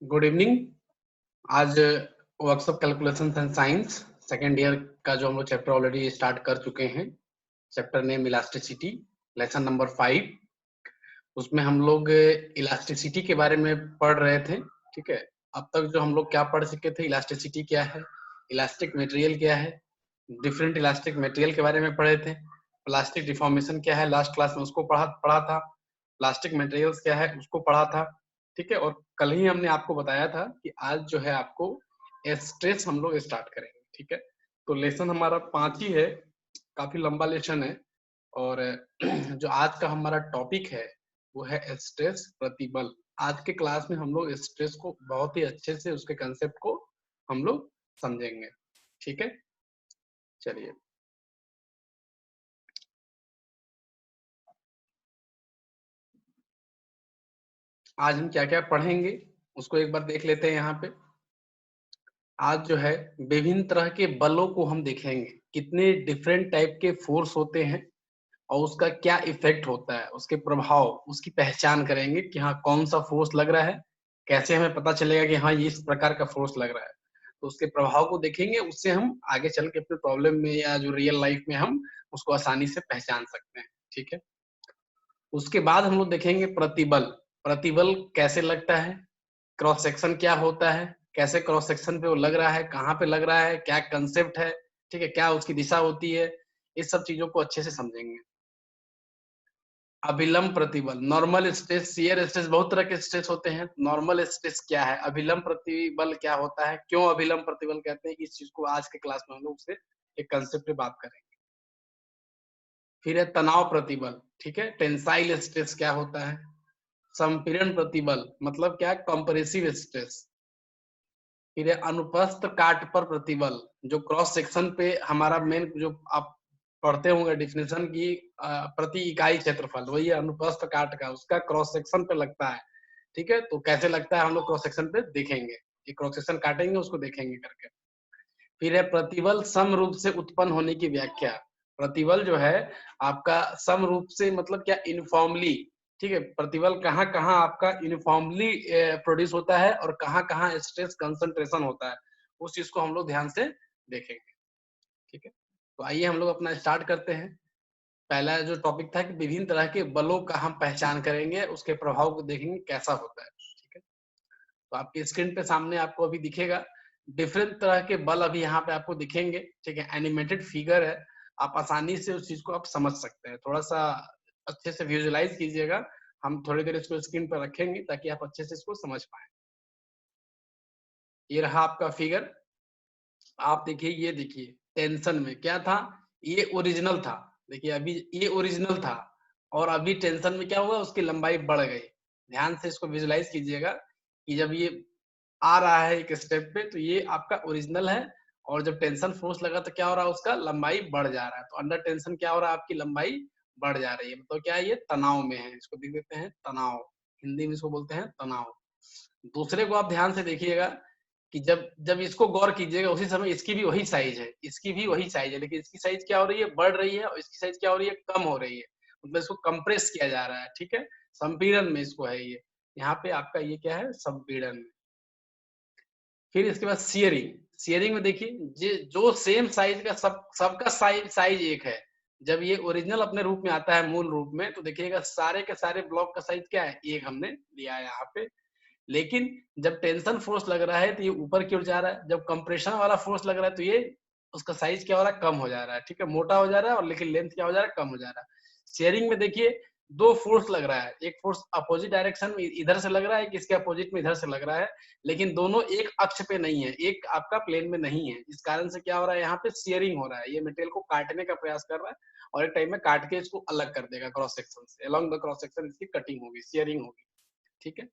Good evening. आज workshop calculations and science second year का जो हम लोग चैप्टर ऑलरेडी स्टार्ट कर चुके हैं। Chapter name elasticity, lesson number 5। उसमें हम लोग इलास्टिसिटी के बारे में पढ़ रहे थे। ठीक है, अब तक जो हम लोग क्या पढ़ चुके थे, इलास्टिसिटी क्या है, इलास्टिक मटेरियल क्या है, डिफरेंट इलास्टिक मटेरियल के बारे में पढ़े थे। प्लास्टिक डिफॉर्मेशन क्या है, लास्ट क्लास में उसको पढ़ा था। प्लास्टिक मटेरियल्स क्या है उसको पढ़ा था। ठीक है, और कल ही हमने आपको बताया था कि आज जो है आपको स्ट्रेस हम लोग स्टार्ट करेंगे। ठीक है, तो लेसन हमारा 5 ही है, काफी लंबा लेसन है। और जो आज का हमारा टॉपिक है वो है स्ट्रेस प्रतिबल। आज के क्लास में हम लोग स्ट्रेस को बहुत ही अच्छे से उसके कंसेप्ट को हम लोग समझेंगे। ठीक है, चलिए आज हम क्या क्या पढ़ेंगे उसको एक बार देख लेते हैं। यहाँ पे आज जो है विभिन्न तरह के बलों को हम देखेंगे, कितने डिफरेंट टाइप के फोर्स होते हैं और उसका क्या इफेक्ट होता है, उसके प्रभाव, उसकी पहचान करेंगे कि हाँ कौन सा फोर्स लग रहा है, कैसे हमें पता चलेगा कि हाँ ये इस प्रकार का फोर्स लग रहा है। तो उसके प्रभाव को देखेंगे, उससे हम आगे चल के अपने प्रॉब्लम में या जो रियल लाइफ में हम उसको आसानी से पहचान सकते हैं। ठीक है, उसके बाद हम लोग देखेंगे प्रतिबल। प्रतिबल कैसे लगता है, क्रॉस सेक्शन क्या होता है, कैसे क्रॉस सेक्शन पे वो लग रहा है, कहाँ पे लग रहा है, क्या कंसेप्ट है, ठीक है, क्या उसकी दिशा होती है, इस सब चीजों को अच्छे से समझेंगे। अभिलंब प्रतिबल, नॉर्मल स्ट्रेस, शियर स्ट्रेस, बहुत तरह के स्ट्रेस होते हैं। नॉर्मल स्ट्रेस क्या है, अभिलंब प्रतिबल क्या होता है, क्यों अभिलंब प्रतिबल कहते हैं, इस चीज को आज के क्लास में हम लोग से एक कंसेप्ट पे बात करेंगे। फिर है तनाव प्रतिबल, ठीक है, टेंसाइल स्ट्रेस क्या होता है, संपीड़न प्रतिबल मतलब क्या, कंप्रेसिव स्ट्रेस। फिर है अनुप्रस्थ काट पर प्रतिबल, जो क्रॉस सेक्शन पे हमारा मेन जो आप पढ़ते होंगे डिफिनेशन की, प्रति इकाई क्षेत्रफल, वही है अनुप्रस्थ काट का, उसका क्रॉस सेक्शन पे लगता है। ठीक है, तो कैसे लगता है हम लोग क्रॉस सेक्शन पे देखेंगे, कि क्रॉस सेक्शन काटेंगे उसको देखेंगे करके। फिर है प्रतिबल सम रूप से उत्पन्न होने की व्याख्या। प्रतिबल जो है आपका सम रूप से मतलब क्या, यूनिफॉर्मली। ठीक है, प्रतिबल कहाँ कहाँ आपका यूनिफॉर्मली प्रोड्यूस होता है और कहाँ कहाँ स्ट्रेस कंसंट्रेशन होता है, उस चीज को हम लोग ध्यान से देखेंगे। ठीक है, तो आइए हम लोग अपना स्टार्ट करते हैं। पहला जो टॉपिक था कि विभिन्न तरह के बलों का हम पहचान करेंगे, उसके प्रभाव को देखेंगे कैसा होता है। ठीक है, तो आपकी स्क्रीन पे सामने आपको अभी दिखेगा डिफरेंट तरह के बल, अभी यहाँ पे आपको दिखेंगे। ठीक है, एनिमेटेड फिगर है, आप आसानी से उस चीज को आप समझ सकते हैं। थोड़ा सा अच्छे से विजुअलाइज कीजिएगा, हम थोड़ी देर इसको स्क्रीन पर रखेंगे ताकि आप अच्छे से इसको समझ पाए। ये रहा आपका फिगर, आप देखिए, ये देखिए टेंशन में क्या था, ये ओरिजिनल था। देखिए अभी ये ओरिजिनल था और अभी टेंशन में क्या हुआ, उसकी लंबाई बढ़ गई। ध्यान से इसको विजुलाइज कीजिएगा कि जब ये आ रहा है एक स्टेप पे तो ये आपका ओरिजिनल है, और जब टेंशन फोर्स लगा तो क्या हो रहा है, उसका लंबाई बढ़ जा रहा है। तो अंडर टेंशन क्या हो रहा है, आपकी लंबाई बढ़ जा रही है, मतलब क्या है, ये तनाव में है। इसको देख देते हैं तनाव, हिंदी में इसको बोलते हैं तनाव। दूसरे को आप ध्यान से देखिएगा कि जब जब इसको गौर कीजिएगा उसी समय इसकी भी वही साइज है, इसकी भी वही साइज है, लेकिन इसकी साइज क्या हो रही है, बढ़ रही है, और इसकी साइज क्या हो रही है, कम हो रही है। मतलब इसको कंप्रेस किया जा रहा है। ठीक है, संपीड़न में इसको है ये, यहाँ पे आपका ये क्या है, संपीड़न में। फिर इसके बाद सियरिंग। सियरिंग में देखिए जो सेम साइज का सबका साइज एक है। जब ये ओरिजिनल अपने रूप में आता है, मूल रूप में, तो देखिएगा सारे के सारे ब्लॉक का साइज क्या है, एक हमने लिया है यहाँ पे। लेकिन जब टेंशन फोर्स लग रहा है तो ये ऊपर की ओर जा रहा है, जब कंप्रेशन वाला फोर्स लग रहा है तो ये उसका साइज क्या हो रहा है, कम हो जा रहा है। ठीक है, मोटा हो जा रहा है, और लेकिन लेंथ क्या हो जा रहा है, कम हो जा रहा है। शेयरिंग में देखिए दो फोर्स लग रहा है, एक फोर्स अपोजिट डायरेक्शन में इधर से लग रहा है, एक इसके अपोजिट में इधर से लग रहा है, लेकिन दोनों एक अक्ष पे नहीं है, एक आपका प्लेन में नहीं है। इस कारण से क्या हो रहा है, यहाँ पे शेयरिंग हो रहा है, ये मटेरियल को काटने का प्रयास कर रहा है, और एक टाइम में काट के इसको अलग कर देगा क्रॉस सेक्शन से, अलोंग द क्रॉस सेक्शन इसकी कटिंग होगी, शेयरिंग होगी। ठीक है,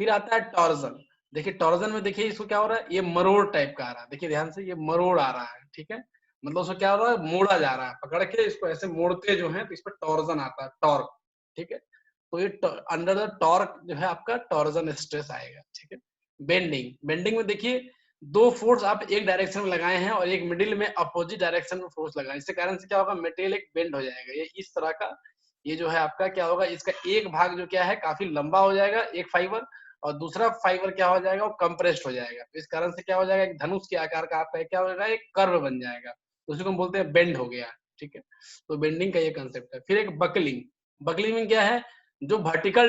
फिर आता है टॉर्जन। देखिए टॉर्जन में देखिए इसको क्या हो रहा है, ये मरोड़ टाइप का आ रहा है, देखिए ध्यान से, ये मरोड़ आ रहा है। ठीक है, मतलब उसको क्या हो रहा है, मोड़ा जा रहा है, पकड़ के इसको ऐसे मोड़ते जो है तो इस पर टॉर्जन आता है, टॉर्क। ठीक है, तो ये अंडर द टॉर्क जो है आपका टॉर्जन स्ट्रेस आएगा। ठीक है, बेंडिंग। बेंडिंग में देखिए दो फोर्स आप एक डायरेक्शन में लगाए हैं और एक मिडिल में अपोजिट डायरेक्शन में फोर्स लगाए, इसके कारण से क्या होगा, मटेरियल एक बेंड हो जाएगा, ये इस तरह का। ये जो है आपका क्या होगा, इसका एक भाग जो क्या है काफी लंबा हो जाएगा, एक फाइबर, और दूसरा फाइबर क्या हो जाएगा, वो कंप्रेस्ड हो जाएगा। तो इस कारण से क्या हो जाएगा, एक धनुष के आकार का आपका क्या हो जाएगा, एक कर्व बन जाएगा। तो उसी को हम बोलते हैं बेंड हो गया, ठीक है। तो बेंडिंग का ये कंसेप्ट है। फिर एक बकलिंग। बकलिंग में क्या है, जो वर्टिकल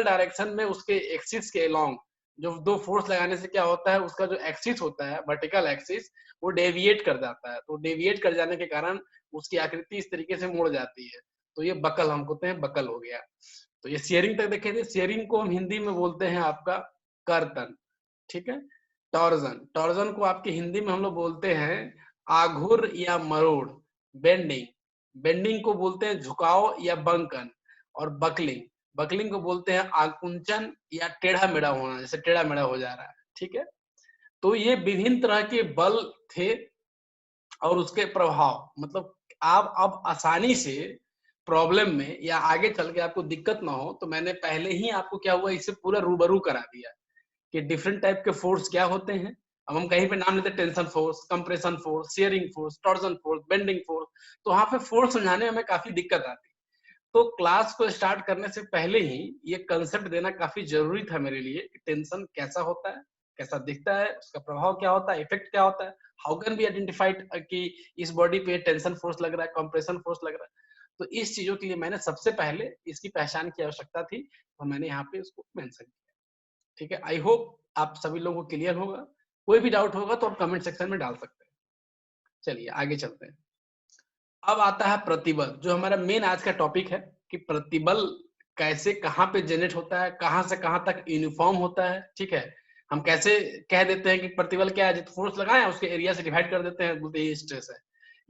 डायरेक्शन में उसके एक्सिस के अलोंग जो दो फोर्स लगाने से क्या होता है, उसका जो एक्सिस होता है, वर्टिकल एक्सिस, वो डेविएट कर जाता है। तो डेविएट कर जाने के कारण उसकी आकृति इस तरीके से मुड़ जाती है। तो ये बकल हम कहते हैं, बकल हो गया। तो ये शेयरिंग तक देखे थे। शेयरिंग को हम हिंदी में बोलते हैं आपका कर्तन, ठीक है। टॉर्जन, टॉर्जन को आपके हिंदी में हम लोग बोलते हैं आघुर या मरोड़। बेंडिंग, बेंडिंग को बोलते हैं झुकाव या बंकन। और बकलिंग, बकलिंग को बोलते हैं आकुंचन या टेढ़ा मेढ़ा होना, जैसे टेढ़ा मेढ़ा हो जा रहा है, ठीक है। तो ये विभिन्न तरह के बल थे और उसके प्रभाव, मतलब आप अब आसानी से प्रॉब्लम में या आगे चल के आपको दिक्कत ना हो, तो मैंने पहले ही आपको क्या हुआ, इससे पूरा रूबरू करा दिया कि डिफरेंट टाइप के फोर्स क्या होते हैं। अब हम कहीं पे नाम लेते हैं tension force, compression force, sharing force, torsion force, bending force, तो वहां पे फोर्स समझाने में हमें काफी दिक्कत आती। तो क्लास को स्टार्ट करने से पहले ही ये कंसेप्ट देना काफी जरूरी था मेरे लिए कि टेंशन कैसा होता है, कैसा दिखता है, उसका प्रभाव क्या होता है, इफेक्ट क्या होता है, हाउ कैन बी आइडेंटिफाइड कि इस बॉडी पे टेंशन फोर्स लग रहा है, कंप्रेशन फोर्स लग रहा है। तो इस चीजों के लिए मैंने सबसे पहले इसकी पहचान की आवश्यकता थी, तो मैंने यहाँ पे इसको मेंशन किया, ठीक है। आई होप आप सभी लोगों को क्लियर होगा। कोई भी डाउट होगा तो आप कमेंट सेक्शन में डाल सकते हैं। चलिए आगे चलते हैं। अब आता है प्रतिबल, जो हमारा मेन आज का टॉपिक है कि प्रतिबल कैसे कहाँ पे जनरेट होता है, कहाँ से कहाँ तक यूनिफॉर्म होता है, ठीक है। हम कैसे कह देते हैं कि प्रतिबल क्या है, जितना फोर्स लगाए उसके एरिया से डिवाइड कर देते हैं, बोलते हैं ये स्ट्रेस है।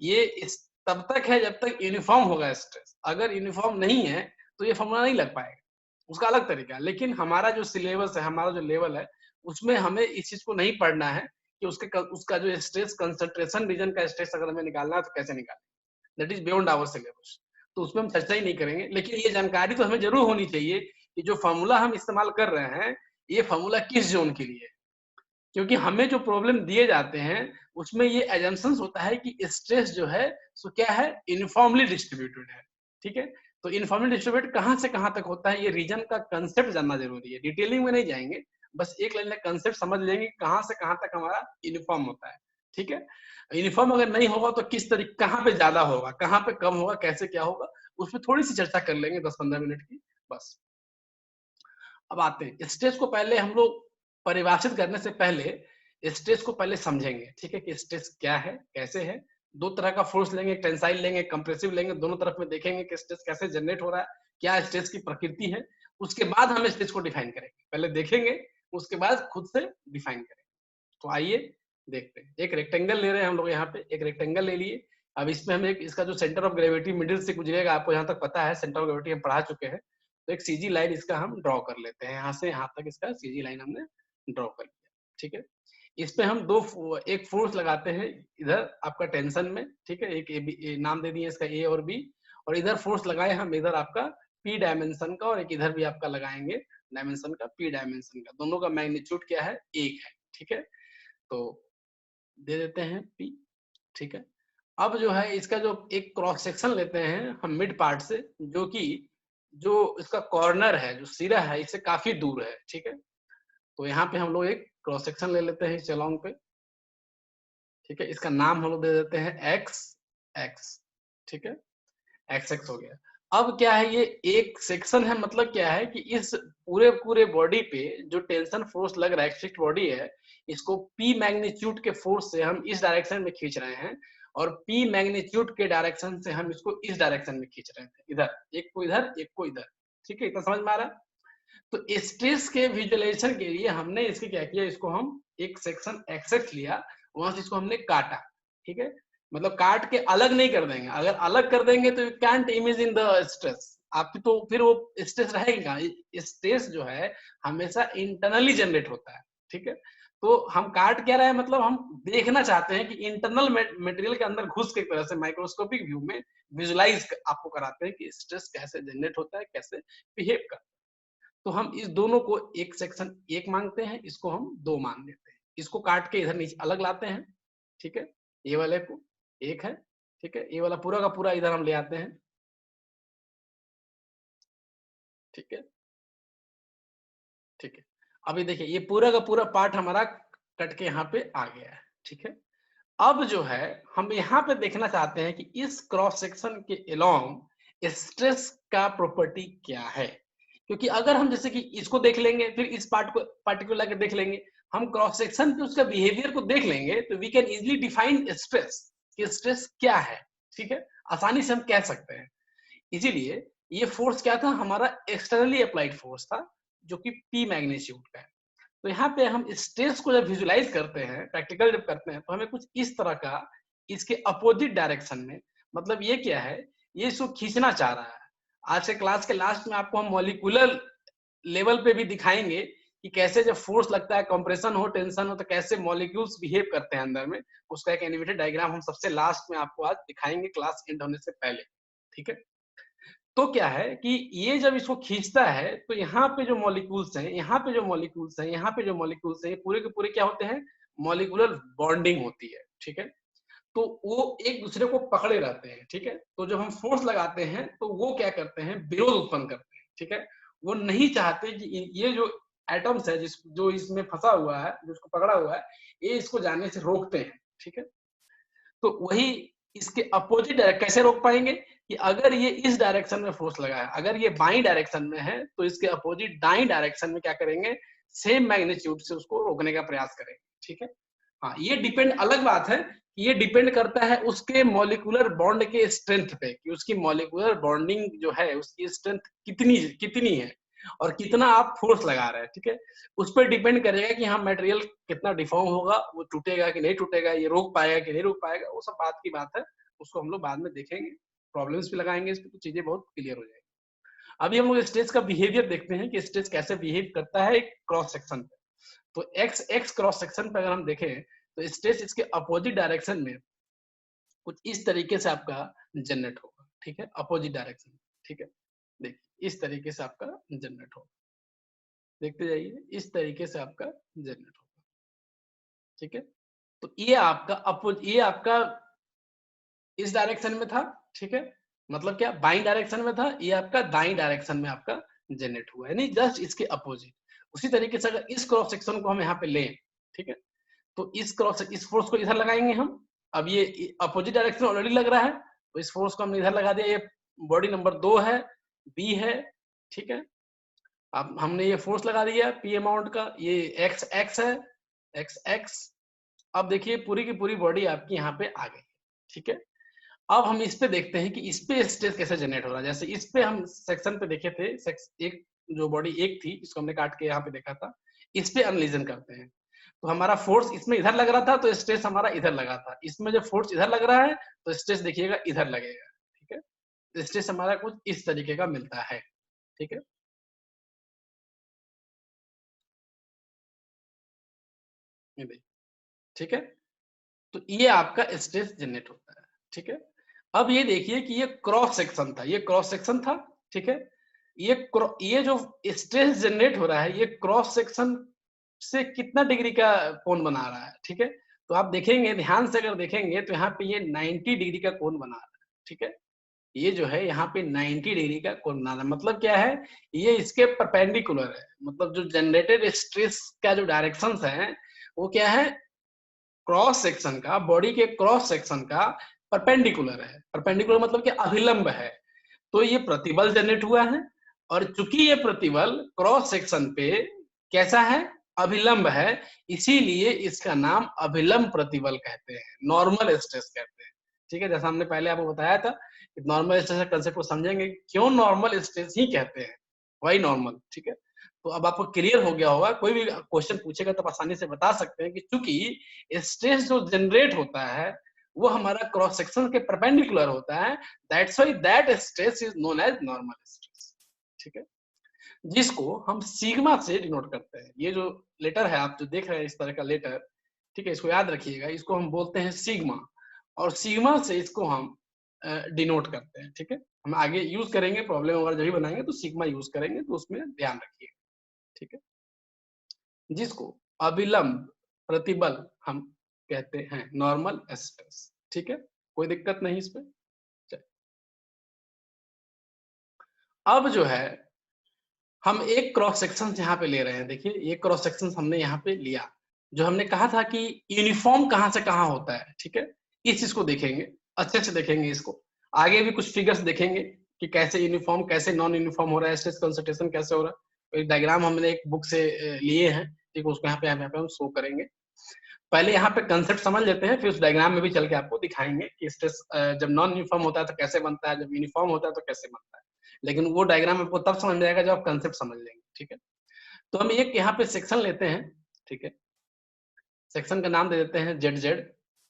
ये इस तब तक है जब तक यूनिफॉर्म होगा स्ट्रेस। अगर यूनिफॉर्म नहीं है तो ये फॉर्मूला नहीं लग पाएगा, उसका अलग तरीका है। लेकिन हमारा जो सिलेबस है, हमारा जो लेवल है, उसमें हमें इस चीज को नहीं पढ़ना है कि उसका जो स्ट्रेस कंसंट्रेशन रीजन का स्ट्रेस अगर हमें निकालना है तो कैसे निकालना, that is beyond our syllabus. तो उसमें हम चर्चा ही नहीं करेंगे। लेकिन ये जानकारी तो हमें जरूर होनी चाहिए कि जो फॉर्मूला हम इस्तेमाल कर रहे हैं, ये फॉर्मूला किस जोन के लिए है। क्योंकि हमें जो प्रॉब्लम दिए जाते हैं उसमें ये एजम्पशंस होता है कि स्ट्रेस जो है सो क्या है, यूनिफॉर्मली डिस्ट्रीब्यूटेड है, ठीक है। तो यूनिफॉर्मली डिस्ट्रीब्यूटेड कहाँ से कहाँ तक होता है, ये रीजन का कंसेप्ट जानना जरूरी है। डिटेलिंग में नहीं जाएंगे, बस एक लाइन में कंसेप्ट समझ लेंगे कहाँ से कहाँ तक हमारा यूनिफॉर्म होता है, ठीक है। यूनिफॉर्म अगर नहीं होगा तो किस तरीके, कहाँ पे ज्यादा होगा, कहाँ पे कम होगा, कैसे क्या होगा, उसमें थोड़ी सी चर्चा कर लेंगे 10-15 मिनट की बस। अब आते हैं स्ट्रेस को, पहले हम लोग परिभाषित करने से पहले स्ट्रेस को पहले समझेंगे, ठीक है, कि स्ट्रेस क्या है, कैसे है। दो तरह का फोर्स लेंगे, टेंसाइल लेंगे, कंप्रेसिव लेंगे, दोनों तरफ में देखेंगे कि स्ट्रेस कैसे जनरेट हो रहा है, क्या स्ट्रेस की प्रकृति है। उसके बाद हम स्ट्रेस को डिफाइन करेंगे, पहले देखेंगे उसके बाद खुद से डिफाइन करेंगे। तो आइए देखते हैं। एक रेक्टेंगल ले रहे हैं हम लोग, यहाँ पे एक रेक्टेंगल ले लिए। अब इसमें हम एक, इसका जो सेंटर ऑफ ग्रेविटी मिडिल से गुजरेगा, आपको यहाँ तक पता है, सेंटर ऑफ ग्रेविटी हम पढ़ा चुके हैं। तो एक सीजी लाइन इसका हम ड्रॉ कर लेते हैं, यहाँ से यहाँ तक इसका सीजी लाइन हमने ड्रॉ कर लिया, ठीक है। इस पे हम एक फोर्स लगाते हैं इधर आपका टेंशन में, ठीक है। एक नाम दे दिए इसका ए और बी, और इधर फोर्स लगाए हम इधर आपका पी डायमेंशन का, और एक इधर भी आपका लगाएंगे डायमेंशन का, पी डायमेंशन का। दोनों का मैग्नीट्यूड क्या है, एक है, ठीक है। तो दे देते हैं पी, ठीक है। अब जो है इसका जो एक क्रॉस सेक्शन लेते हैं हम मिड पार्ट से, जो कि जो इसका कॉर्नर है, जो सिरा है, इससे काफी दूर है, ठीक है। तो यहाँ पे हम लोग एक क्रॉस सेक्शन ले लेते हैं इस चलॉन्ग पे, ठीक है। इसका नाम हम लोग दे देते हैं एक्स एक्स, ठीक है। एक्स एक्स हो गया। अब क्या है, ये एक सेक्शन है, मतलब क्या है कि इस पूरे पूरे बॉडी पे जो टेंशन फोर्स लग रहा है, स्ट्रिक्ट बॉडी है, इसको पी मैग्नीट्यूड के फोर्स से हम इस डायरेक्शन में खींच रहे हैं, और पी मैग्नीट्यूड के डायरेक्शन से हम इसको इस डायरेक्शन में खींच रहे थे, इधर एक को इधर, एक को इधर, ठीक है। इतना समझ में आ रहा है। तो स्ट्रेस के विजुअलाइजेशन के लिए हमने इसके क्या किया, इसको हम एक सेक्शन एक्सेस लिया, वहां से इसको हमने काटा, ठीक है। मतलब काट के अलग नहीं कर देंगे, अगर अलग कर देंगे तो you can't imagine the stress, आपकी तो फिर वो स्ट्रेस रहेगा। स्ट्रेस जो है हमेशा इंटरनली जनरेट होता है, ठीक है। तो हम काट क्या रहे हैं, मतलब हम देखना चाहते हैं कि इंटरनल मटेरियल के अंदर घुस के एक तरह से माइक्रोस्कोपिक व्यू में विजुलाइज आपको कराते हैं कि स्ट्रेस कैसे जनरेट होता है, कैसे बिहेव करता है। तो हम इस दोनों को एक सेक्शन एक मांगते हैं, इसको हम दो मान लेते हैं, इसको काट के इधर नीचे अलग लाते हैं, ठीक है। ये वाले को एक है, ठीक है। ये वाला पूरा का पूरा इधर हम ले आते हैं, ठीक है, ठीक है। अभी देखिए ये पूरा का पूरा पार्ट हमारा कट के यहाँ पे आ गया है, ठीक है। अब जो है हम यहाँ पे देखना चाहते हैं कि इस क्रॉस सेक्शन के अलोंग स्ट्रेस का प्रॉपर्टी क्या है, क्योंकि अगर हम जैसे कि इसको देख लेंगे फिर इस पार्ट को पार्टिकुलर के देख लेंगे, हम क्रॉस सेक्शन पे उसका बिहेवियर को देख लेंगे तो we can easily define stress कि स्ट्रेस क्या है, ठीक है, आसानी से हम कह सकते हैं। इसीलिए ये फोर्स क्या था, हमारा एक्सटर्नली अप्लाइड फोर्स था जो कि पी मैग्नीट्यूड का है। तो यहाँ पे हम स्ट्रेस को जब विजुलाइज करते हैं, प्रैक्टिकल जब करते हैं, तो हमें कुछ इस तरह का इसके अपोजिट डायरेक्शन में, मतलब ये क्या है, ये इसको खींचना चाह रहा है। आज के क्लास के लास्ट में आपको हम मॉलिक्यूलर लेवल पे भी दिखाएंगे कि कैसे जब फोर्स लगता है, कंप्रेशन हो, टेंशन हो, तो कैसे मॉलिक्यूल्स बिहेव करते हैं अंदर में। उसका एक एनिमेटेड डायग्राम हम सबसे लास्ट में आपको आज दिखाएंगे क्लास एंड होने से पहले, ठीक है। तो क्या है कि ये जब इसको खींचता है तो यहाँ पे जो मॉलिक्यूल्स हैं, यहाँ पे जो मॉलिक्यूल्स हैं, यहाँ पे जो मॉलिक्यूल्स हैं, ये पूरे के पूरे क्या होते हैं, मॉलिक्यूलर बॉन्डिंग होती है, ठीक है। तो वो एक दूसरे को पकड़े रहते हैं, ठीक है। तो जब हम फोर्स लगाते हैं तो वो क्या करते हैं, विरोध उत्पन्न करते हैं, ठीक है। वो नहीं चाहते कि ये जो एटम्स है जो इसमें फंसा हुआ है, जो इसको पकड़ा हुआ है, ये इसको जाने से रोकते हैं, ठीक है। तो वही इसके अपोजिट कैसे रोक पाएंगे कि अगर ये इस डायरेक्शन में फोर्स लगाया, अगर ये बाई डायरेक्शन में है तो इसके अपोजिट दाई डायरेक्शन में क्या करेंगे, सेम मैग्नीट्यूड से उसको रोकने का प्रयास करेंगे, ठीक है। हाँ, ये डिपेंड, अलग बात है कि ये डिपेंड करता है उसके मॉलिक्यूलर बॉन्ड के स्ट्रेंथ पे कि उसकी मॉलिक्यूलर बॉन्डिंग जो है उसकी स्ट्रेंथ कितनी कितनी है और कितना आप फोर्स लगा रहे हैं, ठीक है। उस पर डिपेंड करेगा कि हाँ मटेरियल कितना डिफॉर्म होगा, वो टूटेगा कि नहीं टूटेगा, ये रोक पाएगा कि नहीं रोक पाएगा, वो सब बात की बात है, उसको हम लोग बाद में देखेंगे, प्रॉब्लम्स भी लगाएंगे इस पे तो चीजें बहुत क्लियर हो जाएगी। अभी हम लोग स्ट्रेस का बिहेवियर देखते हैं कि स्ट्रेस कैसे बिहेव करता है एक क्रॉस सेक्शन पे। तो एक्स एक्स क्रॉस सेक्शन पे अगर हम देखें तो स्ट्रेस इसके अपोजिट डायरेक्शन में कुछ इस तरीके से आपका जनरेट होगा, ठीक है, अपोजिट डायरेक्शन में, ठीक है। देखिए इस तरीके से आपका जनरेट होगा, देखते जाइए, इस तरीके से आपका जनरेट होगा, ठीक है। तो ये आपका इस डायरेक्शन में था, ठीक है, मतलब क्या बाई डायरेक्शन में था, ये आपका दाई डायरेक्शन में आपका जनरेट हुआ है, यानी जस्ट इसके अपोजिट। उसी तरीके से अगर इस क्रॉस सेक्शन को हम यहाँ पे लें, ठीक है, तो इस फोर्स को इधर लगाएंगे हम। अब ये अपोजिट डायरेक्शन ऑलरेडी लग रहा है तो इस फोर्स को हमने इधर लगा दिया, ये बॉडी नंबर 2 है, बी है, ठीक है। अब हमने ये फोर्स लगा दिया पी अमाउंट का, ये एक्स एक्स है, एक्स एक्स। अब देखिए पूरी की पूरी बॉडी आपकी यहाँ पे आ गई, ठीक है। अब हम इस पे देखते हैं कि इस पे स्ट्रेस कैसे जनरेट हो रहा है। जैसे इस पे हम सेक्शन पे देखे थे, एक जो बॉडी एक थी इसको हमने काट के यहाँ पे देखा था, इस पे एनालिसिस करते हैं। तो हमारा फोर्स इसमें इधर लग रहा था तो स्ट्रेस हमारा इधर लगा था, इसमें जब फोर्स इधर लग रहा है तो स्ट्रेस देखिएगा इधर लगेगा, ठीक है। तो स्ट्रेस हमारा कुछ इस तरीके का मिलता है, ठीक है। ये देखिए, ठीक है। तो ये आपका स्ट्रेस जनरेट होता है, ठीक है। अब ये देखिए कि ये क्रॉस सेक्शन था, ये क्रॉस सेक्शन था, ठीक है। ये जो स्ट्रेस जनरेट हो रहा है ये क्रॉस सेक्शन से कितना डिग्री का कोण बना रहा है, ठीक है। तो आप देखेंगे, ध्यान से अगर देखेंगे तो यहाँ पे ये 90 डिग्री का कोण बना रहा है, ठीक है। ये जो है यहाँ पे 90 डिग्री का कोण बना रहा है, मतलब क्या है, ये इसके परपेंडिकुलर है, मतलब जो जनरेटेड स्ट्रेस का जो डायरेक्शंस है वो क्या है, क्रॉस सेक्शन का, बॉडी के क्रॉस सेक्शन का परपेंडिकुलर है। परपेंडिकुलर मतलब कि अभिलंब है। तो ये प्रतिबल जनरेट हुआ है और चूंकि ये प्रतिबल क्रॉस सेक्शन पे कैसा है, अभिलंब है, इसीलिए इसका नाम अभिलंब प्रतिबल कहते हैं, नॉर्मल स्ट्रेस कहते हैं, ठीक है। जैसा हमने पहले आपको बताया था कि नॉर्मल स्ट्रेस का कंसेप्ट को समझेंगे क्यों नॉर्मल स्ट्रेस ही कहते हैं, वही नॉर्मल, ठीक है। तो अब आपको क्लियर हो गया होगा, कोई भी क्वेश्चन पूछेगा तो आप आसानी से बता सकते हैं कि चूंकि स्ट्रेस जो जनरेट होता है वो हमारा क्रॉस सेक्शन के परपेंडिकुलर होता है, that's why that stress is known as normal stress, ठीक है। जिसको हम सिग्मा से डिनोट करते हैं। ये जो लेटर है आप जो देख रहे हैं इस तरह का लेटर, ठीक है, इसको याद रखिएगा, इसको हम बोलते हैं सिग्मा, और सिग्मा से इसको हम डिनोट करते हैं, ठीक है। हम आगे यूज करेंगे, प्रॉब्लम वगैरह जब भी बनाएंगे तो सिग्मा यूज करेंगे, तो उसमें ध्यान रखिएगा, ठीक है। जिसको अविलंब प्रतिबल हम कहते हैं, नॉर्मल स्ट्रेस, ठीक है। कोई दिक्कत नहीं इसमें। अब जो है हम एक क्रॉस सेक्शन यहाँ पे ले रहे हैं, देखिए ये क्रॉस सेक्शन हमने यहाँ पे लिया, जो हमने कहा था कि यूनिफॉर्म कहाँ से कहाँ होता है, ठीक है? इस चीज को देखेंगे, अच्छे से देखेंगे इसको। आगे भी कुछ फिगर्स देखेंगे कि कैसे यूनिफॉर्म, कैसे नॉन यूनिफॉर्म हो रहा है, स्ट्रेस कंसंट्रेशन कैसे हो रहा है। तो एक डायग्राम हमने एक बुक से लिए हैं, ठीक है? उसको यहाँ पे हम शो करेंगे। पहले यहाँ पे कंसेप्ट समझ लेते हैं, फिर उस डायग्राम में भी चल के आपको दिखाएंगे कि स्ट्रेस जब नॉन यूनिफॉर्म होता है तो कैसे बनता है, जब यूनिफॉर्म होता है तो कैसे बनता है। लेकिन वो डायग्राम आपको तब समझ में आएगा जब आप कंसेप्ट समझ लेंगे, ठीक है? तो हम एक यहाँ पे सेक्शन लेते हैं, ठीक है? सेक्शन का नाम दे देते हैं जेड जेड,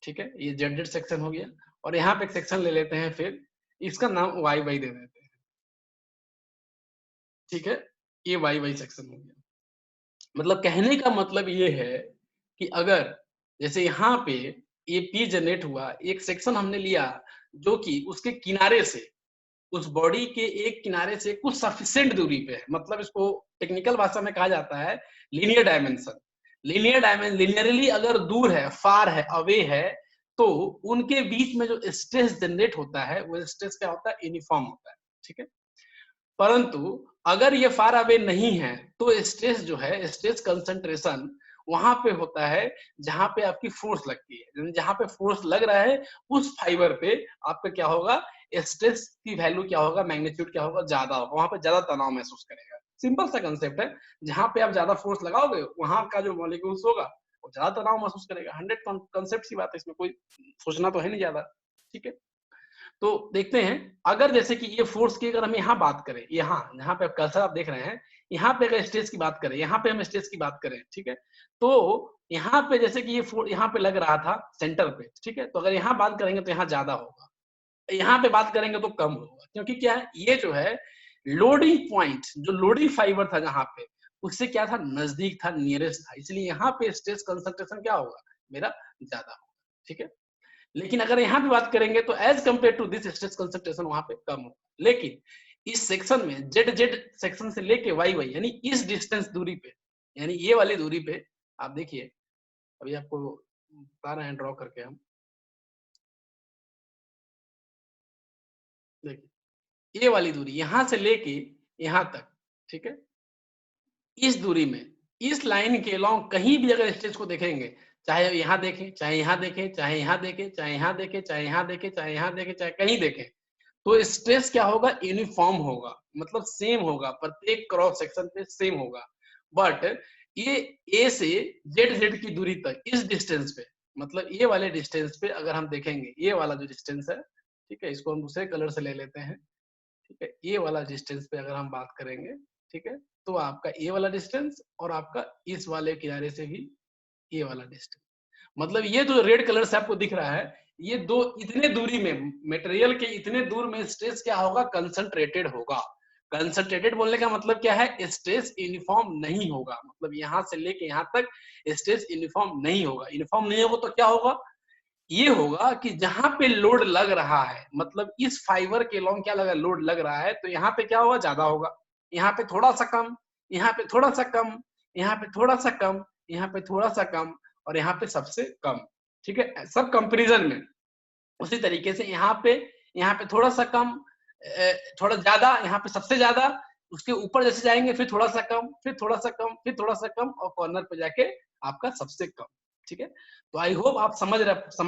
ठीक है? ये जेड जेड सेक्शन हो गया। और यहाँ पे एक सेक्शन ले लेते हैं, फिर इसका नाम वाई वाई दे देते हैं, ठीक है? ये वाई वाई सेक्शन हो गया। मतलब कहने का मतलब ये है कि अगर जैसे यहाँ पे ये पी जनरेट हुआ, एक सेक्शन हमने लिया जो कि उसके किनारे से, उस बॉडी के एक किनारे से कुछ सफिशिएंट दूरी पे है, मतलब इसको टेक्निकल भाषा में कहा जाता है लीनियर डायमेंशन। लीनियरली अगर दूर है, फार है, अवे है, तो उनके बीच में जो स्ट्रेस जनरेट होता है वो स्ट्रेस क्या होता है, यूनिफॉर्म होता है, ठीक है? परंतु अगर ये फार अवे नहीं है तो स्ट्रेस जो है, स्ट्रेस कंसंट्रेशन वहां पे होता है जहां पे आपकी फोर्स लगती है। जहां पे फोर्स लग रहा है उस फाइबर पे आपका क्या होगा, स्ट्रेस की वैल्यू क्या होगा, मैग्नीट्यूड क्या होगा, ज्यादा होगा, वहां पे ज्यादा तनाव महसूस करेगा। सिंपल सा कंसेप्ट है, जहां पे आप ज्यादा फोर्स लगाओगे वहां का जो मॉलिक्यूल्स होगा वो ज्यादा तनाव महसूस करेगा। 100 कंसेप्ट की बात है, इसमें कोई सोचना तो है नहीं ज्यादा, ठीक है? तो देखते हैं, अगर जैसे कि ये फोर्स की अगर हम यहाँ बात करें, यहाँ यहाँ पे कर्सर आप देख रहे हैं, यहाँ पे अगर स्ट्रेस की बात करें, यहाँ पे हम स्ट्रेस की बात करें, ठीक है? तो यहाँ पे जैसे कि ये फोर्स यहाँ पे लग रहा था सेंटर पे, ठीक है? तो अगर यहाँ बात करेंगे तो यहाँ ज्यादा होगा, यहाँ पे बात करेंगे तो कम होगा, क्योंकि क्या है, ये जो है लोडिंग पॉइंट, जो लोडिंग फाइबर था जहाँ पे, उससे क्या था, नजदीक था, नियरेस्ट था, इसलिए यहाँ पे स्ट्रेस कंसंट्रेशन क्या होगा, मेरा ज्यादा होगा, ठीक है? लेकिन अगर यहाँ पे बात करेंगे तो as compare to this stress concentration वहां पे कम होगा। लेकिन इस सेक्शन में जेड जेड सेक्शन से लेके वाई वाई, यानी इस डिस्टेंस दूरी पे, यानी ये वाली दूरी पे आप देखिए, अभी आपको बता रहे हैं ड्रॉ करके हम, देखिए ये वाली दूरी यहाँ से लेके यहाँ तक, ठीक है? इस दूरी में, इस लाइन के अलोंग कहीं भी अगर स्ट्रेस को देखेंगे, चाहे यहाँ देखें, चाहे यहाँ देखें, चाहे यहाँ देखें, चाहे यहाँ देखें, चाहे यहाँ देखें, चाहे यहाँ देखें, चाहे कहीं देखें, तो स्ट्रेस क्या होगा, यूनिफॉर्म होगा, मतलब सेम होगा, प्रत्येक क्रॉस सेक्शन पे सेम होगा। बट ये ए से जेड जेड की दूरी तक इस डिस्टेंस पे, मतलब ये वाले डिस्टेंस पे अगर हम देखेंगे, ये वाला जो डिस्टेंस है, ठीक है, इसको हम दूसरे कलर से ले लेते हैं, ठीक है? ये वाला डिस्टेंस पे अगर हम बात करेंगे, ठीक है, तो आपका ये वाला डिस्टेंस और आपका इस वाले किनारे से भी ये वाला डिस्टेंस, मतलब ये जो रेड कलर से आपको दिख रहा है, ये दो इतने दूरी में, मटेरियल के इतने दूर में स्ट्रेस क्या होगा, कंसंट्रेटेड होगा। कंसंट्रेटेड बोलने का मतलब क्या है, स्ट्रेस यूनिफॉर्म नहीं होगा, मतलब यहाँ से लेके यहाँ तक स्ट्रेस यूनिफॉर्म नहीं होगा। यूनिफॉर्म नहीं होगा तो क्या होगा, ये होगा कि जहां पे लोड लग रहा है, मतलब इस फाइबर के लॉन्ग क्या लगा, लोड लग रहा है, तो यहाँ पे क्या होगा, ज्यादा होगा, यहाँ पे थोड़ा सा कम, यहाँ पे थोड़ा सा कम, यहाँ पे थोड़ा सा कम, यहाँ पे थोड़ा सा कम, और यहाँ पे सबसे कम, ठीक है? सब कंपैरिजन में। उसी तरीके से यहाँ पे थोड़ा सा कम, थोड़ा ज्यादा, यहाँ पे सबसे ज्यादा, उसके ऊपर जैसे जाएंगे फिर थोड़ा सा कम, फिर थोड़ा सा कम, फिर थोड़ा सा कम, और कॉर्नर पे जाके आपका सबसे कम, ठीक है? तो आई होप आप समझ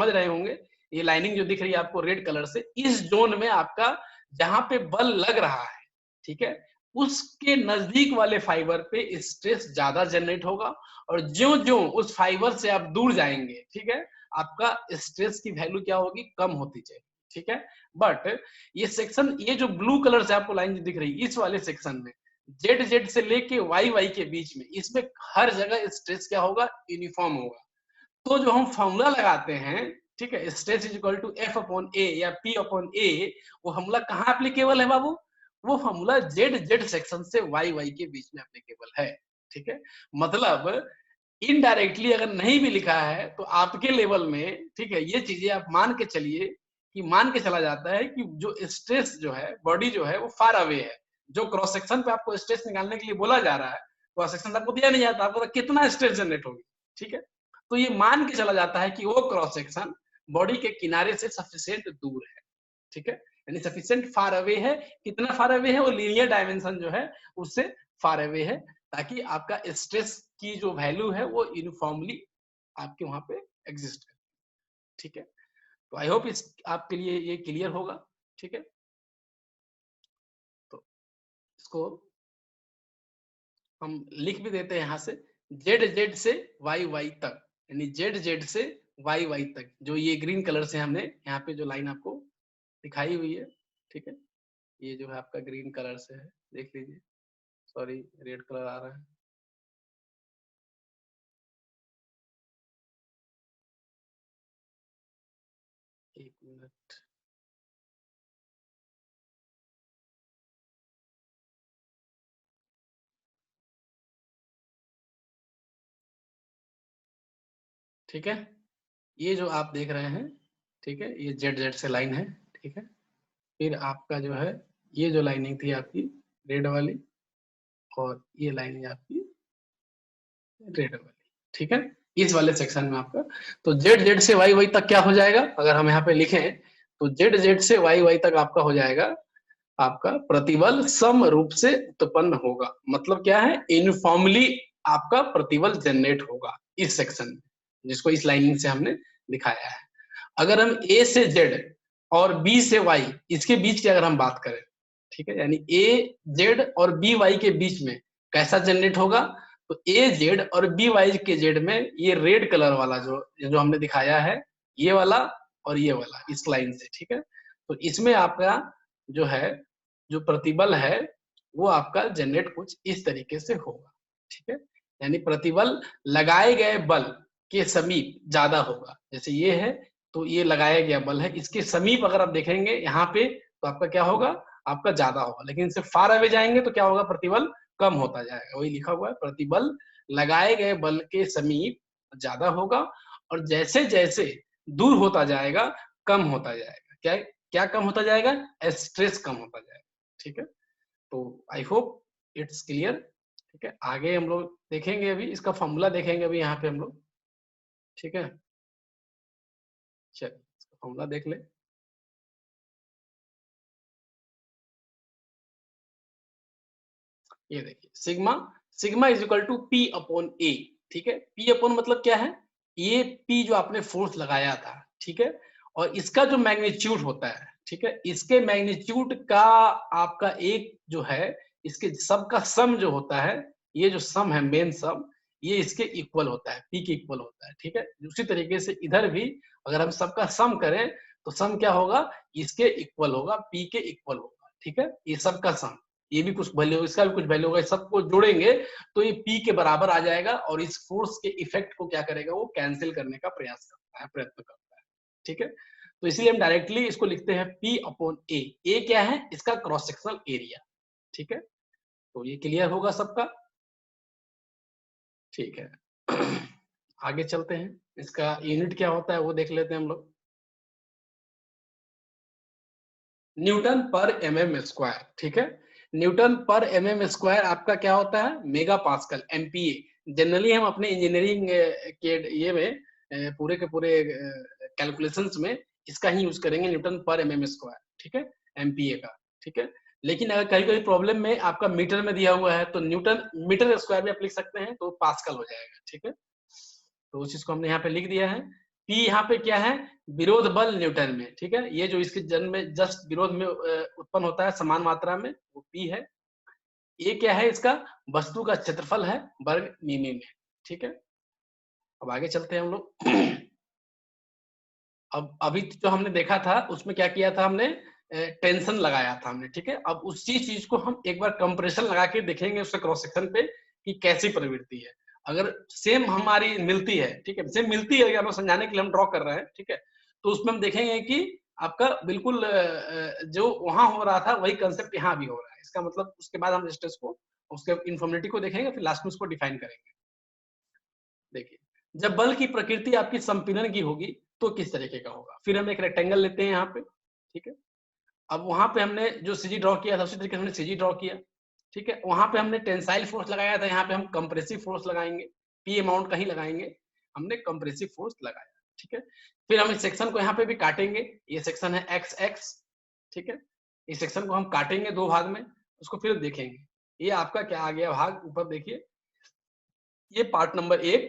रहे होंगे। ये लाइनिंग जो दिख रही है आपको रेड कलर से, इस जोन में आपका जहां पे बल लग रहा है, ठीक है, उसके नजदीक वाले फाइबर पे स्ट्रेस ज्यादा जनरेट होगा, और ज्यो ज्यो उस फाइबर से आप दूर जाएंगे, ठीक है, आपका स्ट्रेस की वैल्यू क्या होगी, कम होती जाएगी, ठीक है? बट ये सेक्शन, ये जो ब्लू कलर से आपको लाइन दिख रही है, इस वाले सेक्शन में जेड जेड से लेके वाई वाई के बीच में, इसमें हर जगह स्ट्रेस क्या होगा, यूनिफॉर्म होगा। तो जो हम फॉर्मूला लगाते हैं, ठीक है, stress is equal to F upon A या पी अपॉन ए, वो फॉर्मूला कहाँ एप्लीकेबल है बाबू, वो फॉर्मूला जेड जेड सेक्शन से वाई वाई के बीच में एप्लीकेबल है, ठीक है? मतलब इनडायरेक्टली अगर नहीं भी लिखा है तो आपके लेवल में, ठीक है, ये चीजें आप मान के चलिए, कि मान के चला जाता है कि जो स्ट्रेस जो है, बॉडी जो है वो फार अवे है। जो क्रॉस सेक्शन पे आपको स्ट्रेस निकालने के लिए बोला जा रहा है, क्रॉस सेक्शन आपको दिया नहीं जाता, आपको तो कितना स्ट्रेस जनरेट होगी, ठीक है? तो ये मान के चला जाता है कि वो क्रॉस सेक्शन बॉडी के किनारे से सफिशिएंट दूर है, ठीक है, यानी सफिशिएंट फार अवे है। कितना फार अवे है, वो लीनियर डायमेंशन जो है उससे फार अवे है, ताकि आपका स्ट्रेस की जो वैल्यू है वो यूनिफॉर्मली आपके वहां पे एग्जिस्ट करे। ठीक है, तो आई होप इस आपके लिए ये क्लियर होगा। ठीक है, तो इसको हम लिख भी देते हैं यहाँ से, जेड जेड से वाई वाई तक, यानी जेड जेड से वाई वाई तक, जो ये ग्रीन कलर से हमने यहाँ पे जो लाइन आपको दिखाई हुई है। ठीक है, ये जो है आपका ग्रीन कलर से है, देख लीजिए, सॉरी रेड कलर आ रहा है। एक मिनट, ठीक है, ये जो आप देख रहे हैं, ठीक है, ये जेड जेड से लाइन है। ठीक है, फिर आपका जो है ये जो लाइनिंग थी आपकी रेड वाली, और ये लाइनिंग आपकी रेड वाली। ठीक है, इस वाले सेक्शन में आपका, तो जेड जेड से वाई वाई तक क्या हो जाएगा, अगर हम यहाँ पे लिखें तो जेड जेड से वाई वाई तक आपका हो जाएगा, आपका प्रतिबल सम रूप से उत्पन्न होगा। मतलब क्या है, यूनिफॉर्मली आपका प्रतिबल जनरेट होगा इस सेक्शन में, जिसको इस लाइनिंग से हमने दिखाया है। अगर हम ए से जेड और बी से वाई, इसके बीच की अगर हम बात करें, ठीक है, यानी ए जेड और बी वाई के बीच में कैसा जनरेट होगा, तो ए जेड और बी वाई के जेड में ये रेड कलर वाला जो जो हमने दिखाया है, ये वाला और ये वाला इस लाइन से। ठीक है, तो इसमें आपका जो है, जो प्रतिबल है वो आपका जनरेट कुछ इस तरीके से होगा। ठीक है, यानी प्रतिबल लगाए गए बल के समीप ज्यादा होगा। जैसे ये है, तो ये लगाया गया बल है, इसके समीप अगर आप देखेंगे यहाँ पे, तो आपका क्या होगा, आपका ज्यादा होगा। लेकिन इससे फार अवे जाएंगे तो क्या होगा, प्रतिबल कम होता जाएगा। वही लिखा हुआ है, प्रतिबल लगाए गए बल के समीप ज्यादा होगा, और जैसे जैसे दूर होता जाएगा कम होता जाएगा। क्या क्या कम होता जाएगा, स्ट्रेस कम होता जाएगा। ठीक है, तो आई होप इट्स क्लियर। ठीक है, आगे हम लोग देखेंगे, अभी इसका फॉर्मूला देखेंगे अभी यहाँ पे हम लोग। ठीक है, चलिए इसका फॉर्मूला देख ले। ये देखिए, sigma, sigma is equal to P upon A. ठीक है, पी अपॉन मतलब क्या है, ये पी जो आपने फोर्स लगाया था, ठीक है, और इसका जो मैग्नीट्यूड होता है, ठीक है, इसके मैग्नीट्यूड का आपका एक जो है, इसके सब का सम जो होता है, ये जो सम है मेन सम, ये इसके इक्वल होता है, पी के इक्वल होता है। ठीक है, उसी तरीके से इधर भी अगर हम सबका सम करें तो सम क्या होगा, इसके इक्वल होगा, पी के इक्वल होगा। ठीक है, ये सबका सम, ये भी कुछ वैल्यू, इसका भी कुछ वैल्यू होगा, सबको जोड़ेंगे तो ये पी के बराबर आ जाएगा, और इस फोर्स के इफेक्ट को क्या करेगा, वो कैंसिल करने का प्रयास करता है, प्रयत्न करता है। ठीक है, तो इसीलिए हम डायरेक्टली इसको लिखते हैं पी अपॉन ए। ए क्या है, इसका क्रॉस सेक्शनल एरिया। ठीक है, तो ये क्लियर होगा सबका। ठीक है, आगे चलते हैं, इसका यूनिट क्या होता है वो देख लेते हैं हम लोग। न्यूटन पर एमएम स्क्वायर। ठीक है, न्यूटन पर एमएम स्क्वायर आपका क्या होता है, मेगा पास्कल, एमपीए। जनरली हम अपने इंजीनियरिंग के ये में पूरे के पूरे कैलकुलेशंस में इसका ही यूज करेंगे, न्यूटन पर एमएम स्क्वायर। ठीक है, एमपीए का। ठीक है, लेकिन अगर कहीं कहीं प्रॉब्लम में आपका मीटर में दिया हुआ है, तो न्यूटन मीटर स्क्वायर भी आप लिख सकते हैं, तो पास्कल हो जाएगा। ठीक है, तो उस चीज को हमने यहाँ पे लिख दिया है। पी यहाँ पे क्या है, विरोध बल न्यूटन में। ठीक है, ये जो इसके जन्म में जस्ट विरोध में उत्पन्न होता है समान मात्रा में, वो पी है। ये क्या है, इसका वस्तु का क्षेत्रफल है वर्ग मिमी में। ठीक है, अब आगे चलते हैं हम लोग। अब अभी जो हमने देखा था उसमें क्या किया था हमने, टेंशन लगाया था हमने। ठीक है, अब उसी चीज को हम एक बार कंप्रेशन लगा के देखेंगे उसके क्रॉस सेक्शन पे कि कैसी प्रवृत्ति है। अगर सेम हमारी मिलती है, ठीक है, सेम मिलती है, हम समझाने के लिए हम ड्रॉ कर रहे हैं। ठीक है, तो उसमें हम देखेंगे कि आपका बिल्कुल जो वहां हो रहा था वही कंसेप्ट यहाँ भी हो रहा है। इसका मतलब उसके बाद हम स्ट्रेस को, उसके इन्फॉर्मेलिटी को देखेंगे, फिर लास्ट में उसको डिफाइन करेंगे। देखिए, जब बल की प्रकृति आपकी संपीड़न की होगी तो किस तरीके का होगा। फिर हम एक रेक्टेंगल लेते हैं यहाँ पे। ठीक है, अब वहां पे हमने जो सीजी ड्रॉ किया था उसी तरीके से हमने सीजी ड्रॉ किया। ठीक है, वहां पे हमने टेंसाइल फोर्स लगाया था, यहाँ पे हम कंप्रेसिव फोर्स लगाएंगे, पी अमाउंट का ही लगाएंगे, हमने कंप्रेसिव फोर्स लगाया। ठीक है, फिर हम इस सेक्शन को यहाँ पे भी काटेंगे, ये सेक्शन है एक्स एक्स। ठीक है, इस सेक्शन को हम काटेंगे दो भाग में, उसको फिर देखेंगे। ये आपका क्या आ गया भाग, ऊपर देखिए, ये पार्ट नंबर 1,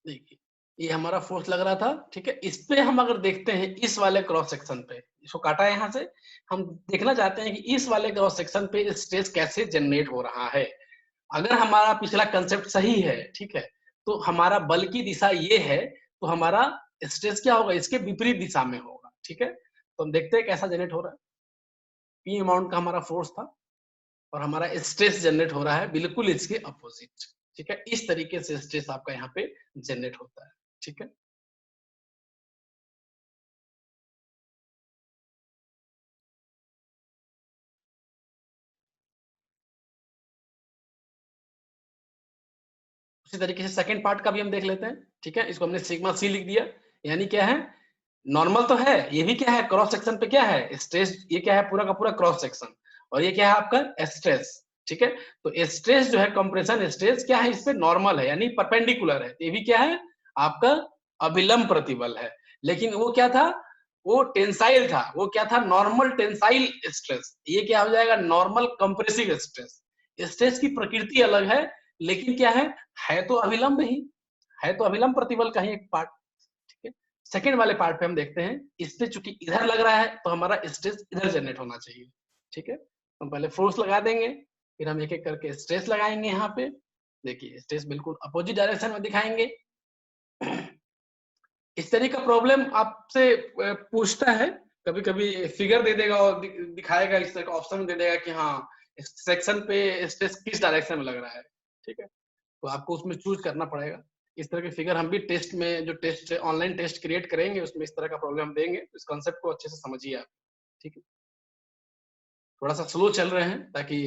देखिए ये हमारा फोर्स लग रहा था, ठीक है। इस पे हम अगर देखते हैं इस वाले क्रॉस सेक्शन पे, इसको काटा है यहाँ से, हम देखना चाहते हैं कि इस वाले क्रॉस सेक्शन पे स्ट्रेस कैसे जनरेट हो रहा है। अगर हमारा पिछला कंसेप्ट सही है, ठीक है, तो हमारा बल की दिशा ये है, तो हमारा स्ट्रेस क्या होगा, इसके विपरीत दिशा में होगा, ठीक है। तो हम देखते हैं कैसा जनरेट हो रहा है। पी अमाउंट का हमारा फोर्स था और हमारा स्ट्रेस जनरेट हो रहा है बिल्कुल इसके अपोजिट, ठीक है। इस तरीके से स्ट्रेस आपका यहाँ पे जनरेट होता है, ठीक है। उसी तरीके से सेकंड पार्ट का भी हम देख लेते हैं, ठीक है। इसको हमने सिग्मा सी लिख दिया, यानी क्या है, नॉर्मल तो है, ये भी क्या है, क्रॉस सेक्शन पे क्या है, स्ट्रेस, ये क्या है, पूरा का पूरा क्रॉस सेक्शन, और ये क्या है आपका स्ट्रेस, ठीक है। तो स्ट्रेस जो है, कंप्रेशन स्ट्रेस क्या है, इस पे नॉर्मल है, यानी परपेंडिकुलर है, ये भी क्या है आपका अभिलंब प्रतिबल है। लेकिन वो क्या था, वो टेंसाइल था, वो क्या था, नॉर्मल टेंसाइल स्ट्रेस, ये क्या हो जाएगा, नॉर्मल कंप्रेसिव स्ट्रेस। स्ट्रेस की प्रकृति अलग है, लेकिन क्या है तो अभिलंब ही, है तो अभिलंब प्रतिबल का ही एक पार्ट, ठीक है। सेकंड वाले पार्ट पे हम देखते हैं, इस पे चूंकि इधर लग रहा है तो हमारा स्ट्रेस इधर जनरेट होना चाहिए, ठीक है। हम पहले फोर्स लगा देंगे, फिर हम एक एक करके स्ट्रेस लगाएंगे यहाँ पे। देखिए स्ट्रेस बिल्कुल अपोजिट डायरेक्शन में दिखाएंगे। इस तरह का प्रॉब्लम आपसे पूछता है, कभी कभी फिगर दे देगा और दिखाएगा, इस तरह का ऑप्शन दे देगा कि हाँ इस सेक्शन पे स्ट्रेस किस डायरेक्शन में लग रहा है, ठीक है। तो आपको उसमें चूज करना पड़ेगा। इस तरह के फिगर हम भी टेस्ट में, जो टेस्ट ऑनलाइन टेस्ट क्रिएट करेंगे उसमें इस तरह का प्रॉब्लम देंगे, इस कॉन्सेप्ट को अच्छे से समझिए आप, ठीक है। थोड़ा सा स्लो चल रहे हैं ताकि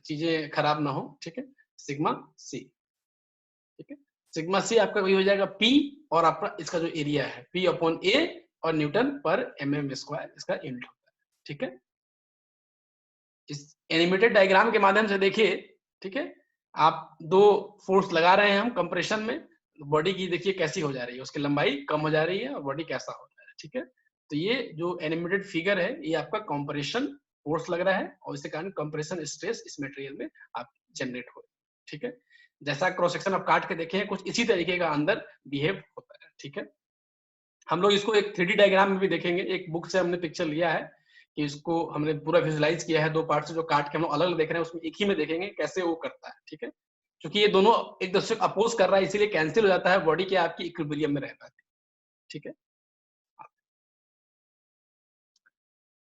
चीजें खराब ना हो, ठीक है। सिग्मा सी, ठीक है। सिग्मा सी आपका वही हो जाएगा पी, और आपका इसका जो एरिया है पी अपॉन ए, और न्यूटन पर mm स्क्वायर इसका यूनिट होता है, ठीक है। इस एनिमेटेड डायग्राम के माध्यम से देखिए, ठीक है, आप दो फोर्स लगा रहे हैं हम कंप्रेशन में, बॉडी की देखिए कैसी हो जा रही है, उसकी लंबाई कम हो जा रही है और बॉडी कैसा हो जा रहा है, ठीक है। तो ये जो एनिमेटेड फिगर है, ये आपका कंप्रेशन फोर्स लग रहा है, और इसके कारण कंप्रेशन स्ट्रेस इस मटेरियल में आप जनरेट हो रही है, ठीक है। जैसा क्रॉस सेक्शन आप काट के देखे हैं, कुछ इसी तरीके का अंदर बिहेव होता है, ठीक है। हम लोग इसको एक 3D डायग्राम में भी देखेंगे, एक बुक से हमने पिक्चर लिया है कि इसको हमने पूरा विजुलाइज किया है, दो पार्ट से जो काट के हम लोग अलग अलग देख रहे हैं, उसमें एक ही में देखेंगे कैसे वो करता है, ठीक है। क्योंकि ये दोनों एक दूसरे को अपोज कर रहा है, इसीलिए कैंसिल हो जाता है, बॉडी के आपकी इक्विलिब्रियम में रह पाती है, ठीक है।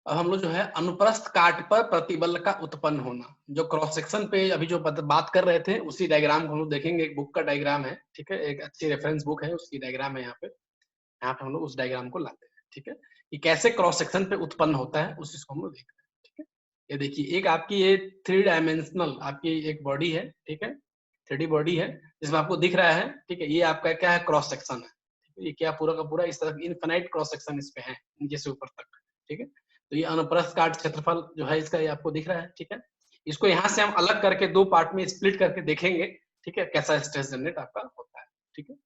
अब हम लोग जो है अनुप्रस्थ काट पर प्रतिबल का उत्पन्न होना, जो क्रॉस सेक्शन पे अभी जो बात कर रहे थे, उसी डायग्राम को हम लोग देखेंगे, एक बुक का डायग्राम है, ठीक है, एक अच्छी रेफरेंस बुक है, उसकी डायग्राम है यहाँ पे हम लोग उस डायग्राम को लाते हैं, ठीक है। कि कैसे क्रॉस सेक्शन पे उत्पन्न होता है, उस चीज को हम लोग देखते हैं, ठीक है। ये देखिए, एक आपकी ये 3 डायमेंशनल आपकी एक बॉडी है, ठीक है, 3D बॉडी है, जिसमें आपको दिख रहा है, ठीक है, ये आपका क्या है, क्रॉस सेक्शन है, ठीक है? ये क्या पूरा का पूरा इस तरह इनफिनाइट क्रॉस सेक्शन इस पे है, नीचे से ऊपर तक, ठीक है। तो ये अनुप्रस्थ काट क्षेत्रफल जो है इसका, ये आपको दिख रहा है, ठीक है। इसको यहाँ से हम अलग करके दो पार्ट में स्प्लिट करके देखेंगे, ठीक है, कैसा स्ट्रेस जनरेट आपका होता है, ठीक है।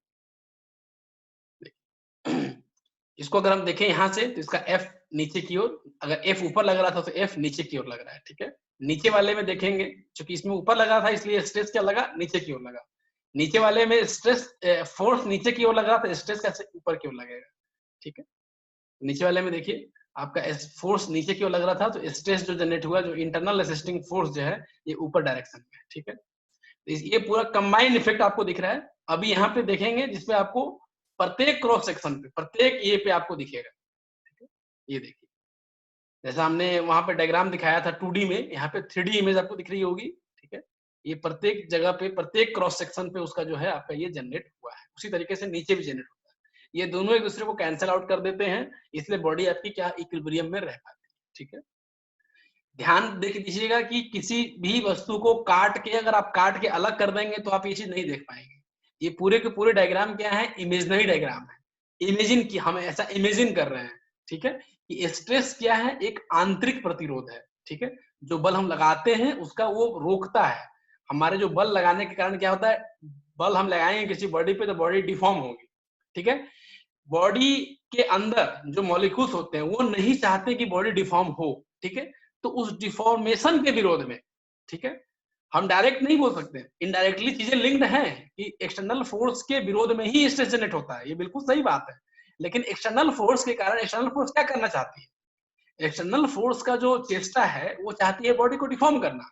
इसको अगर हम देखें यहाँ से, तो इसका F नीचे की ओर, अगर F ऊपर लग रहा था तो F नीचे की ओर लग रहा है, ठीक है। नीचे वाले में देखेंगे, क्योंकि इसमें ऊपर लगा था इसलिए स्ट्रेस क्या लगा, नीचे की ओर लगा। नीचे वाले में स्ट्रेस फोर्स नीचे की ओर लग रहा था, स्ट्रेस कैसे ऊपर की ओर लगेगा, ठीक है। नीचे वाले में देखिए, आपका फोर्स नीचे की ओर लग रहा था, तो स्ट्रेस जो जनरेट हुआ, जो इंटरनल रेसिस्टिंग फोर्स जो है, ये ऊपर डायरेक्शन में है, ठीक है। ये पूरा कंबाइंड इफेक्ट आपको दिख रहा है। अभी यहाँ पे देखेंगे जिसपे आपको प्रत्येक क्रॉस सेक्शन पे, प्रत्येक ये पे आपको दिखेगा, ठीक है। ये देखिए, जैसा हमने वहां पे डायग्राम दिखाया था 2D में, यहाँ पे 3D इमेज आपको दिख रही होगी, ठीक है। ये प्रत्येक जगह पे, प्रत्येक क्रॉस सेक्शन पे उसका जो है आपका ये जनरेट हुआ है, उसी तरीके से नीचे भी जनरेट होता है। ये दोनों एक दूसरे को कैंसिल आउट कर देते हैं, इसलिए बॉडी आपकी क्या इक्विलिब्रियम में रह पाती है, ठीक है। ध्यान देख दीजिएगा कि किसी भी वस्तु को काट के, अगर आप काट के अलग कर देंगे तो आप ये चीज नहीं देख पाएंगे। ये पूरे के पूरे डायग्राम क्या है, इमेजिनरी डायग्राम है, इमेजिन की हम ऐसा इमेजिन कर रहे हैं, ठीक है। कि स्ट्रेस क्या है, एक आंतरिक प्रतिरोध है, ठीक है। जो बल हम लगाते हैं उसका वो रोकता है। हमारे जो बल लगाने के कारण क्या होता है, बल हम लगाएंगे किसी बॉडी पे तो बॉडी डिफॉर्म होगी, ठीक है। बॉडी के अंदर जो मॉलिक्यूल्स होते हैं वो नहीं चाहते कि बॉडी डिफॉर्म हो, ठीक है। तो उस डिफॉर्मेशन के विरोध में, ठीक है, हम डायरेक्ट नहीं बोल सकते, इनडायरेक्टली चीजें लिंक्ड हैं कि एक्सटर्नल फोर्स के विरोध में ही स्ट्रेस जनरेट होता है, ये बिल्कुल सही बात है। लेकिन एक्सटर्नल फोर्स के कारण एक्सटर्नल फोर्स क्या करना चाहती है? एक्सटर्नल फोर्स का जो चेष्टा है वो चाहती है बॉडी को डिफॉर्म करना,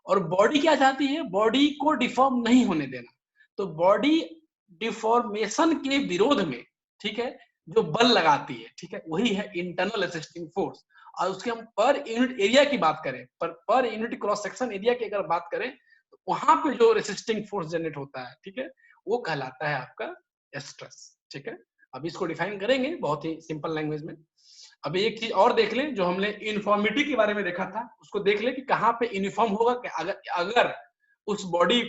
और बॉडी क्या चाहती है? बॉडी को डिफॉर्म नहीं होने देना। तो बॉडी डिफॉर्मेशन के विरोध में, ठीक है, जो बल लगाती है, ठीक है, वही है इंटरनल असिस्टिंग फोर्स। और उसके हम पर यूनिट एरिया की बात करें, per unit cross section area की अगर बात करें, तो वहां पे जो रेसिस्टिंग फोर्स जनरेट होता है, ठीक है, वो कहलाता है आपका स्ट्रेस। ठीक है, अब इसको डिफाइन करेंगे बहुत ही सिंपल लैंग्वेज में। अभी एक चीज और देख लें, जो हमने यूनिफॉर्मिटी के बारे में देखा था, उसको देख लें कि कहाँ पे यूनिफॉर्म होगा। कि अगर उस बॉडी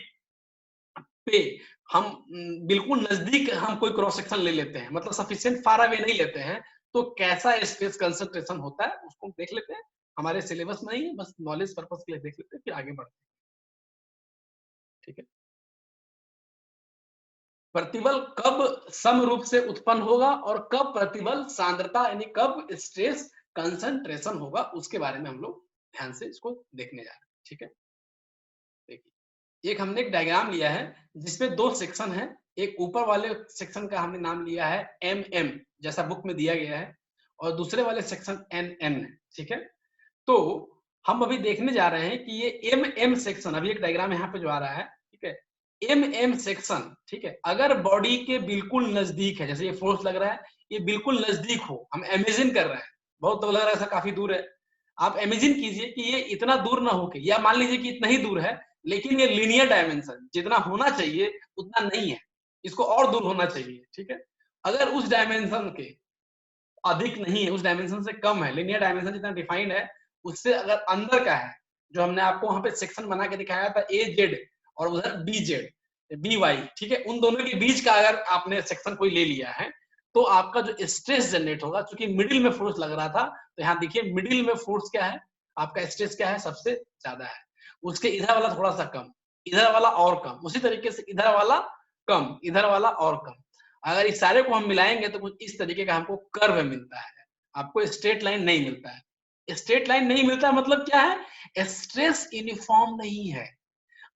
पे हम बिल्कुल नजदीक हम कोई क्रॉस सेक्शन ले लेते हैं, मतलब सफिशिएंट फार अवे नहीं लेते हैं, तो कैसा स्पेस कंसंट्रेशन होता है उसको देख लेते हैं। हमारे सिलेबस में ही है, बस नॉलेज पर्पस के लिए देख लेते हैं, फिर आगे बढ़ते हैं। ठीक है, प्रतिबल कब सम रूप से उत्पन्न होगा और कब प्रतिबल सांद्रता यानी कब स्ट्रेस कंसंट्रेशन होगा, उसके बारे में हम लोग ध्यान से इसको देखने जा रहे हैं। ठीक है, देखिए एक हमने एक डायग्राम लिया है जिसमें दो सेक्शन है। एक ऊपर वाले सेक्शन का हमने नाम लिया है एम एम, जैसा बुक में दिया गया है, और दूसरे वाले सेक्शन एन एन है। ठीक है, तो हम अभी देखने जा रहे हैं कि ये एम एम सेक्शन, अभी एक डायग्राम यहाँ पे जो आ रहा है, ठीक है, एम एम सेक्शन, ठीक है, अगर बॉडी के बिल्कुल नजदीक है, जैसे ये फोर्स लग रहा है, ये बिल्कुल नजदीक हो, हम इमेजिन कर रहे हैं, बहुत तो लग रहा है ऐसा काफी दूर है, आप इमेजिन कीजिए कि ये इतना दूर ना होके, या मान लीजिए कि इतना ही दूर है, लेकिन ये लीनियर डायमेंशन जितना होना चाहिए उतना नहीं है, इसको और दूर होना चाहिए। ठीक है, अगर उस डायमेंशन के अधिक नहीं है, उस डायमेंशन से कम है, लीनियर डायमेंशन जितना डिफाइंड है उससे अगर अंदर का है, जो हमने आपको वहां पे सेक्शन बना के दिखाया था ए जेड और उधर बी जेड बी वाई, ठीक है, उन दोनों के बीच का अगर आपने सेक्शन कोई ले लिया है, तो आपका जो स्ट्रेस जनरेट होगा, क्योंकि मिडिल में फोर्स लग रहा था, तो यहाँ देखिए मिडिल में फोर्स क्या है, आपका स्ट्रेस क्या है, सबसे ज्यादा है। उसके इधर वाला थोड़ा सा कम, इधर वाला और कम, उसी तरीके से इधर वाला कम, इधर वाला और कम। अगर इस सारे को हम मिलाएंगे तो कुछ इस तरीके का हमको कर्व मिलता है, आपको स्ट्रेट लाइन नहीं मिलता है। स्ट्रेट लाइन नहीं मिलता है मतलब क्या है? स्ट्रेस यूनिफॉर्म नहीं है।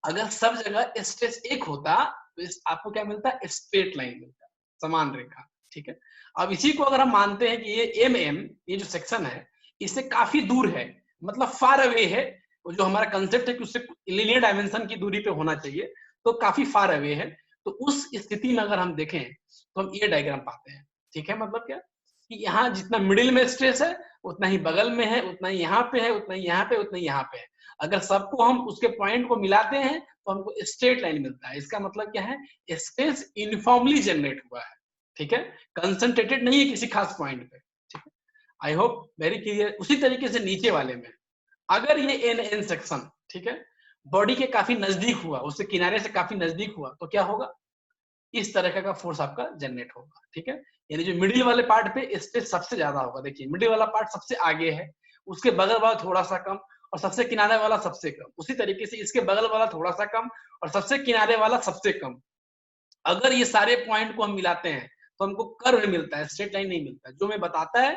अगर सब जगह स्ट्रेस एक होता तो आपको क्या मिलता है? स्ट्रेट लाइन मिलता, समान रेखा। ठीक है, अब इसी को अगर हम मानते हैं कि ये एम एम, ये जो सेक्शन है, इससे काफी दूर है, मतलब फार अवे है, जो हमारा कंसेप्ट है कि उससे लीनियर डायमेंशन की दूरी पे होना चाहिए, तो काफी फार अवे है। तो उस स्थिति में अगर हम देखें तो हम ये डायग्राम पाते हैं। ठीक है, मतलब क्या कि यहाँ जितना मिडिल में स्ट्रेस है उतना ही बगल में है, उतना ही यहाँ पे है, उतना ही यहाँ पे, उतना ही यहाँ पे है। अगर सबको हम उसके पॉइंट को मिलाते हैं तो हमको स्ट्रेट लाइन मिलता है। इसका मतलब क्या है? स्पेस यूनिफॉर्मली जनरेट हुआ है। ठीक है, कंसंट्रेटेड नहीं है किसी खास पॉइंट पे। ठीक है, आई होप वेरी क्लियर। उसी तरीके से नीचे वाले में अगर ये एन एन सेक्शन, ठीक है, बॉडी के काफी नजदीक हुआ, उससे किनारे से काफी नजदीक हुआ, तो क्या होगा? इस तरह का फोर्स आपका जनरेट होगा। ठीक है, यानी जो मिडिल वाले पार्ट पे स्ट्रेस सबसे ज्यादा होगा। देखिए मिडिल वाला पार्ट सबसे आगे है, उसके बगल वाला थोड़ा सा कम, और सबसे किनारे वाला सबसे कम। उसी तरीके से इसके बगल वाला थोड़ा सा कम और सबसे किनारे वाला सबसे कम। अगर ये सारे पॉइंट को हम मिलाते हैं तो हमको कर्व मिलता है, स्ट्रेट लाइन नहीं मिलता, जो हमें बताता है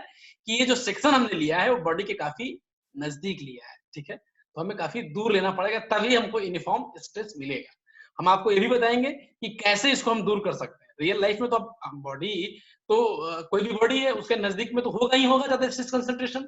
कि ये जो सेक्शन हमने लिया है वो बॉडी के काफी नजदीक लिया है। ठीक है, तो हमें काफी दूर लेना पड़ेगा, तभी हमको यूनिफॉर्म स्ट्रेस मिलेगा। हम आपको ये भी बताएंगे कि कैसे इसको हम दूर कर सकते हैं। रियल लाइफ में तो अब बॉडी तो कोई भी बॉडी है उसके नजदीक में तो होगा ही होगा ज्यादा स्ट्रेस कंसंट्रेशन।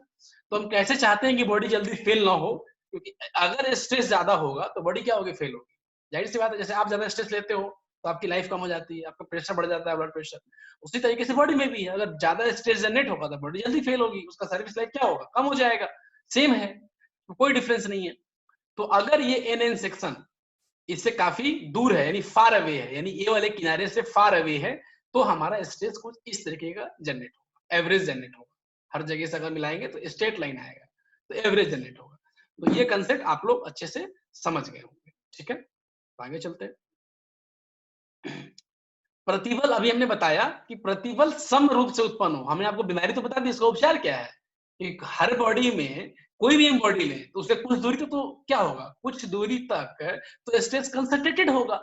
तो हम कैसे चाहते हैं कि बॉडी जल्दी फेल ना हो, क्योंकि अगर स्ट्रेस ज्यादा होगा तो बॉडी क्या होगी? फेल होगी। जाहिर सी बात है, जैसे आप ज्यादा स्ट्रेस लेते हो तो आपकी लाइफ कम हो जाती है, आपका प्रेशर बढ़ जाता है, ब्लड प्रेशर। उसी तरीके से बॉडी में भी है, अगर ज्यादा स्ट्रेस जनरेट होगा तो बॉडी जल्दी फेल होगी, उसका सर्विस लाइफ क्या होगा? कम हो जाएगा। सेम है, तो कोई डिफरेंस नहीं है। तो अगर ये एन एन सेक्शन इससे काफी दूर है, यानी फार अवे है, यानी ए वाले किनारे से फार अवे है, तो हमारा स्ट्रेस कुछ इस तरीके का जनरेट होगा, एवरेज जनरेट होगा। हर जगह से अगर मिलाएंगे तो स्ट्रेट लाइन आएगा, तो एवरेज जनरेट होगा। तो ये कंसेप्ट आप लोग अच्छे से समझ गए होंगे। ठीक है, तो आगे चलते हैं। प्रतिबल अभी हमने बताया कि प्रतिबल सम रूप से उत्पन्न हो। हमने आपको बीमारी तो बता दी, इसका उपचार क्या है कि हर बॉडी में कोई भी हम बॉडी लें तो उससे कुछ दूरी तो क्या होगा? कुछ दूरी तक तो स्ट्रेस कंसंट्रेटेड होगा।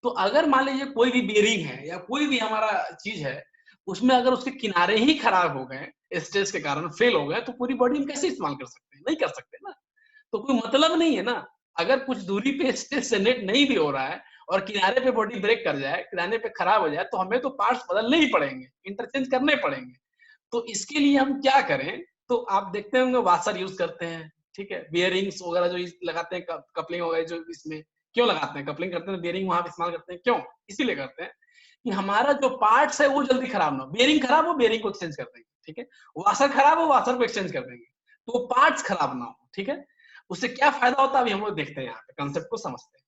तो अगर मान लीजिए कोई भी बेरिंग है या कोई भी हमारा चीज है, उसमें अगर उसके किनारे ही खराब हो गए, स्ट्रेस के कारण फेल हो गए, तो पूरी बॉडी हम कैसे इस्तेमाल कर सकते हैं? नहीं कर सकते ना। तो कोई मतलब नहीं है ना। अगर कुछ दूरी पे स्ट्रेस जनरेट नहीं भी हो रहा है और किनारे पे बॉडी ब्रेक कर जाए, किनारे पे खराब हो जाए, तो हमें तो पार्ट्स बदलने ही पड़ेंगे, इंटरचेंज करने पड़ेंगे। तो इसके लिए हम क्या करें, तो आप देखते होंगे वाशर यूज करते हैं, ठीक है, बियरिंग्स वगैरह जो लगाते हैं, कपलिंग वगैरह जो इसमें क्यों लगाते हैं, कपलिंग करते हैं, बियरिंग वहां पे इस्तेमाल करते हैं, क्यों? इसीलिए करते हैं कि हमारा जो पार्ट्स है वो जल्दी खराब ना हो। बियरिंग खराब हो, बियरिंग को एक्सचेंज कर देंगे, ठीक है, वाशर खराब हो, वाशर को एक्सचेंज कर देंगे, तो पार्ट्स खराब ना हो, ठीक है। उससे क्या फायदा होता है अभी हम लोग देखते हैं, यहाँ पे कंसेप्ट को समझते हैं।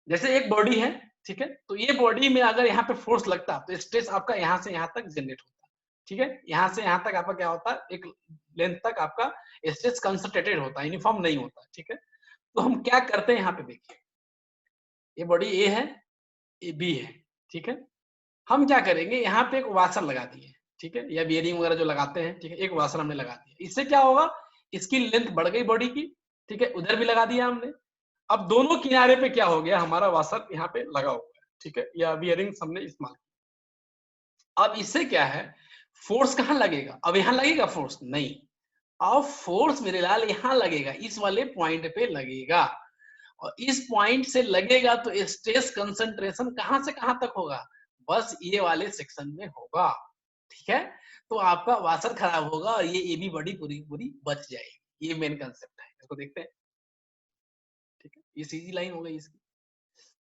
जैसे एक बॉडी है, ठीक है, तो ये बॉडी में अगर यहाँ पे फोर्स लगता तो स्ट्रेस आपका यहाँ से यहाँ तक जनरेट होता, ठीक है, यहाँ से यहाँ तक आपका क्या होता है, एक लेंथ तक आपका स्ट्रेस कंसंट्रेटेड होता है, यूनिफॉर्म नहीं होता, ठीक है। तो हम क्या करते हैं, यहाँ पे देखिए, ये बॉडी ए है, ये बी है, ठीक है। हम क्या करेंगे, यहाँ पे एक वाशर लगा दिए, ठीक है, या बियरिंग वगैरह जो लगाते हैं, ठीक है, एक वाशर हमने लगा दिया। इससे क्या होगा, इसकी लेंथ बढ़ गई बॉडी की, ठीक है, उधर भी लगा दिया हमने। अब दोनों किनारे पे क्या हो गया, हमारा वाशर यहाँ पे लगा हुआ है, ठीक है, या बियरिंग हमने इस्तेमाल किया। अब इससे क्या है, फोर्स कहाँ लगेगा, अब यहाँ लगेगा फोर्स नहीं, अब फोर्स मेरे लाल यहाँ लगेगा, इस वाले पॉइंट पे लगेगा, और इस पॉइंट से लगेगा तो स्ट्रेस कंसंट्रेशन कहां से कहां तक होगा, बस ये वाले सेक्शन में होगा, ठीक है। तो आपका वाशर खराब होगा और ये एबी बॉडी पूरी पूरी बच जाएगी, ये मेन कंसेप्ट है। इसको देखते हैं, ठीक है, ये सीधी लाइन हो गई इसकी,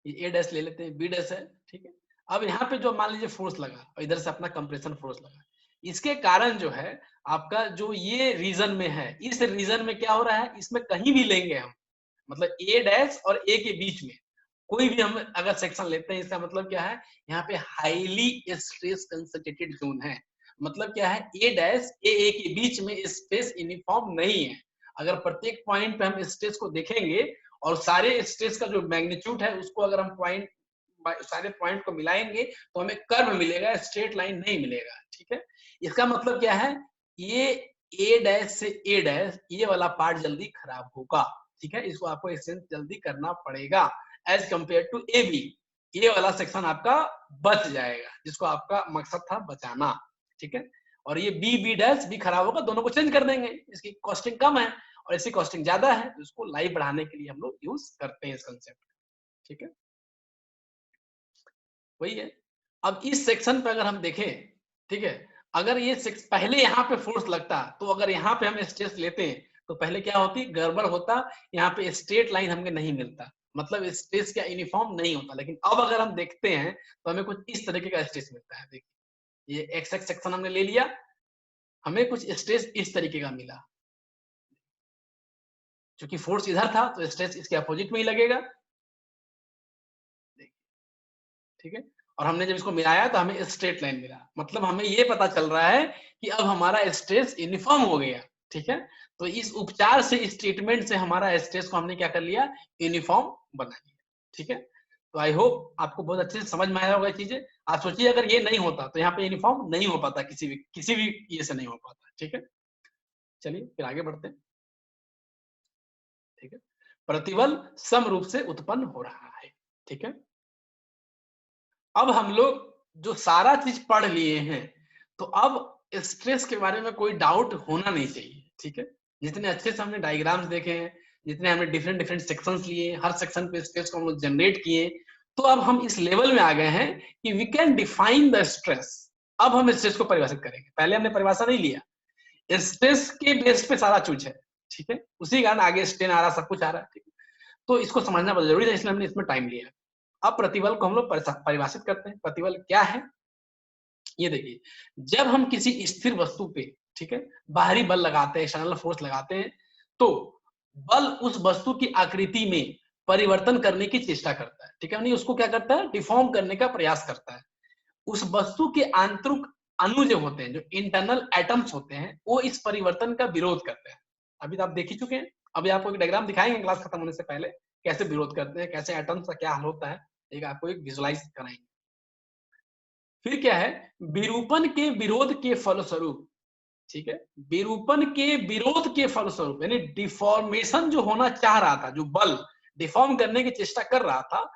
ये ए डैश ले लेते हैं, बी डैश है, ठीक है। अब यहाँ पे जो मान लीजिए फोर्स लगा और इधर से अपना कंप्रेशन फोर्स लगा, इसके कारण जो है आपका जो ये रीजन में है, इस रीजन में क्या हो रहा है, इसमें कहीं भी लेंगे हम, मतलब ए डैश और ए के बीच में कोई भी हम अगर सेक्शन लेते हैं, इसका मतलब क्या है, यहाँ पे हाईली स्ट्रेस कंसंट्रेटेड जोन है। मतलब क्या है, ए डैश ए के बीच में स्ट्रेस यूनिफॉर्म नहीं है। अगर प्रत्येक पॉइंट पे हम स्ट्रेस को देखेंगे और सारे स्ट्रेस का जो मैग्नीट्यूड है उसको अगर हम पॉइंट सारे पॉइंट को मिलाएंगे तो हमें कर्व मिलेगा, स्ट्रेट लाइन नहीं मिलेगा, ठीक है। इसका मतलब क्या है, ये ए डैश से ए डैश ये वाला पार्ट जल्दी खराब होगा, ठीक है, इसको आपको एक्सचेंज जल्दी करना पड़ेगा as compare to A B. ये वाला सेक्शन आपका बच जाएगा, जिसको आपका मकसद था बचाना, ठीक है। और ये बी बी डैश भी खराब होगा, दोनों को चेंज कर देंगे, इसकी कॉस्टिंग कम है और इसकी कॉस्टिंग ज्यादा है, तो इसको लाइफ बढ़ाने के लिए हम लोग यूज करते हैं इस कंसेप्ट, ठीक है, वही है। अब इस सेक्शन पे अगर हम देखें, ठीक है, अगर ये पहले यहाँ पे फोर्स लगता, तो अगर यहाँ पे हम स्ट्रेस लेते हैं तो पहले क्या होती, गड़बड़ होता, यहाँ पे स्ट्रेट लाइन हमें नहीं मिलता, मतलब स्ट्रेस का यूनिफॉर्म नहीं होता। लेकिन अब अगर हम देखते हैं तो हमें कुछ इस तरीके का स्ट्रेस मिलता है, देखिए ये एक्स एक्स सेक्शन हमने ले लिया, हमें कुछ स्ट्रेस इस तरीके का मिला, क्योंकि फोर्स इधर था तो स्ट्रेस इसके अपोजिट में ही लगेगा, ठीक है। और हमने जब इसको मिलाया तो हमें स्ट्रेट लाइन मिला, मतलब हमें ये पता चल रहा है कि अब हमारा स्ट्रेस यूनिफॉर्म हो गया, ठीक है। तो इस उपचार से, इस ट्रीटमेंट से हमारा स्ट्रेस को हमने क्या कर लिया, यूनिफॉर्म बना लिया, ठीक है। तो आई होप आपको बहुत अच्छे से समझ में आया होगा चीजें। आप सोचिए अगर ये नहीं होता तो यहाँ पे यूनिफॉर्म नहीं हो पाता, किसी भी ये से नहीं हो पाता, ठीक है। चलिए फिर आगे बढ़ते हैं, ठीक है। प्रतिबल सम रूप से उत्पन्न हो रहा है, ठीक है। अब हम लोग जो सारा चीज पढ़ लिए हैं, तो अब स्ट्रेस के बारे में कोई डाउट होना नहीं चाहिए, ठीक है। जितने अच्छे से हमने डायग्राम्स देखे हैं, जितने हमने डिफरेंट डिफरेंट सेक्शंस लिए, हर सेक्शन पे स्ट्रेस को हम लोग जनरेट किए, तो अब हम इस लेवल में आ गए हैं कि we can define the stress. अब हम स्ट्रेस को परिभाषित करेंगे, पहले हमने परिभाषा नहीं लिया, स्ट्रेस के बेस पे सारा चीज है, ठीक है, उसी कारण आगे स्ट्रेन आ रहा, सब कुछ आ रहा है, ठीक है। तो इसको समझना बहुत जरूरी है, इसलिए हमने इसमें टाइम लिया। अब प्रतिबल को हम लोग परिभाषित करते हैं। प्रतिबल क्या है, ये देखिए, जब हम किसी स्थिर वस्तु पे, ठीक है, बाहरी बल लगाते हैं, एक्सटर्नल फोर्स लगाते हैं, तो बल उस वस्तु की आकृति में परिवर्तन करने की चेष्टा करता है, ठीक है, नहीं उसको क्या करता है, डिफॉर्म करने का प्रयास करता है। उस वस्तु के आंतरिक अणु जो होते हैं, जो इंटरनल एटम्स होते हैं, वो इस परिवर्तन का विरोध करते हैं। अभी तो आप देख ही चुके हैं, अभी आपको एक डायग्राम दिखाएंगे क्लास खत्म होने से पहले, कैसे विरोध करते हैं, कैसे एटम्स का क्या हाल होता है, एक आपको एक विजुअलाइज कराएंगे। फिर क्या है, विरूपण के विरोध के फलस्वरूप, ठीक है, विरूपण के विरोध के फलस्वरूप, यानी डिफॉर्मेशन जो होना चाह रहा था, जो बल डिफॉर्म करने की चेष्टा कर रहा था,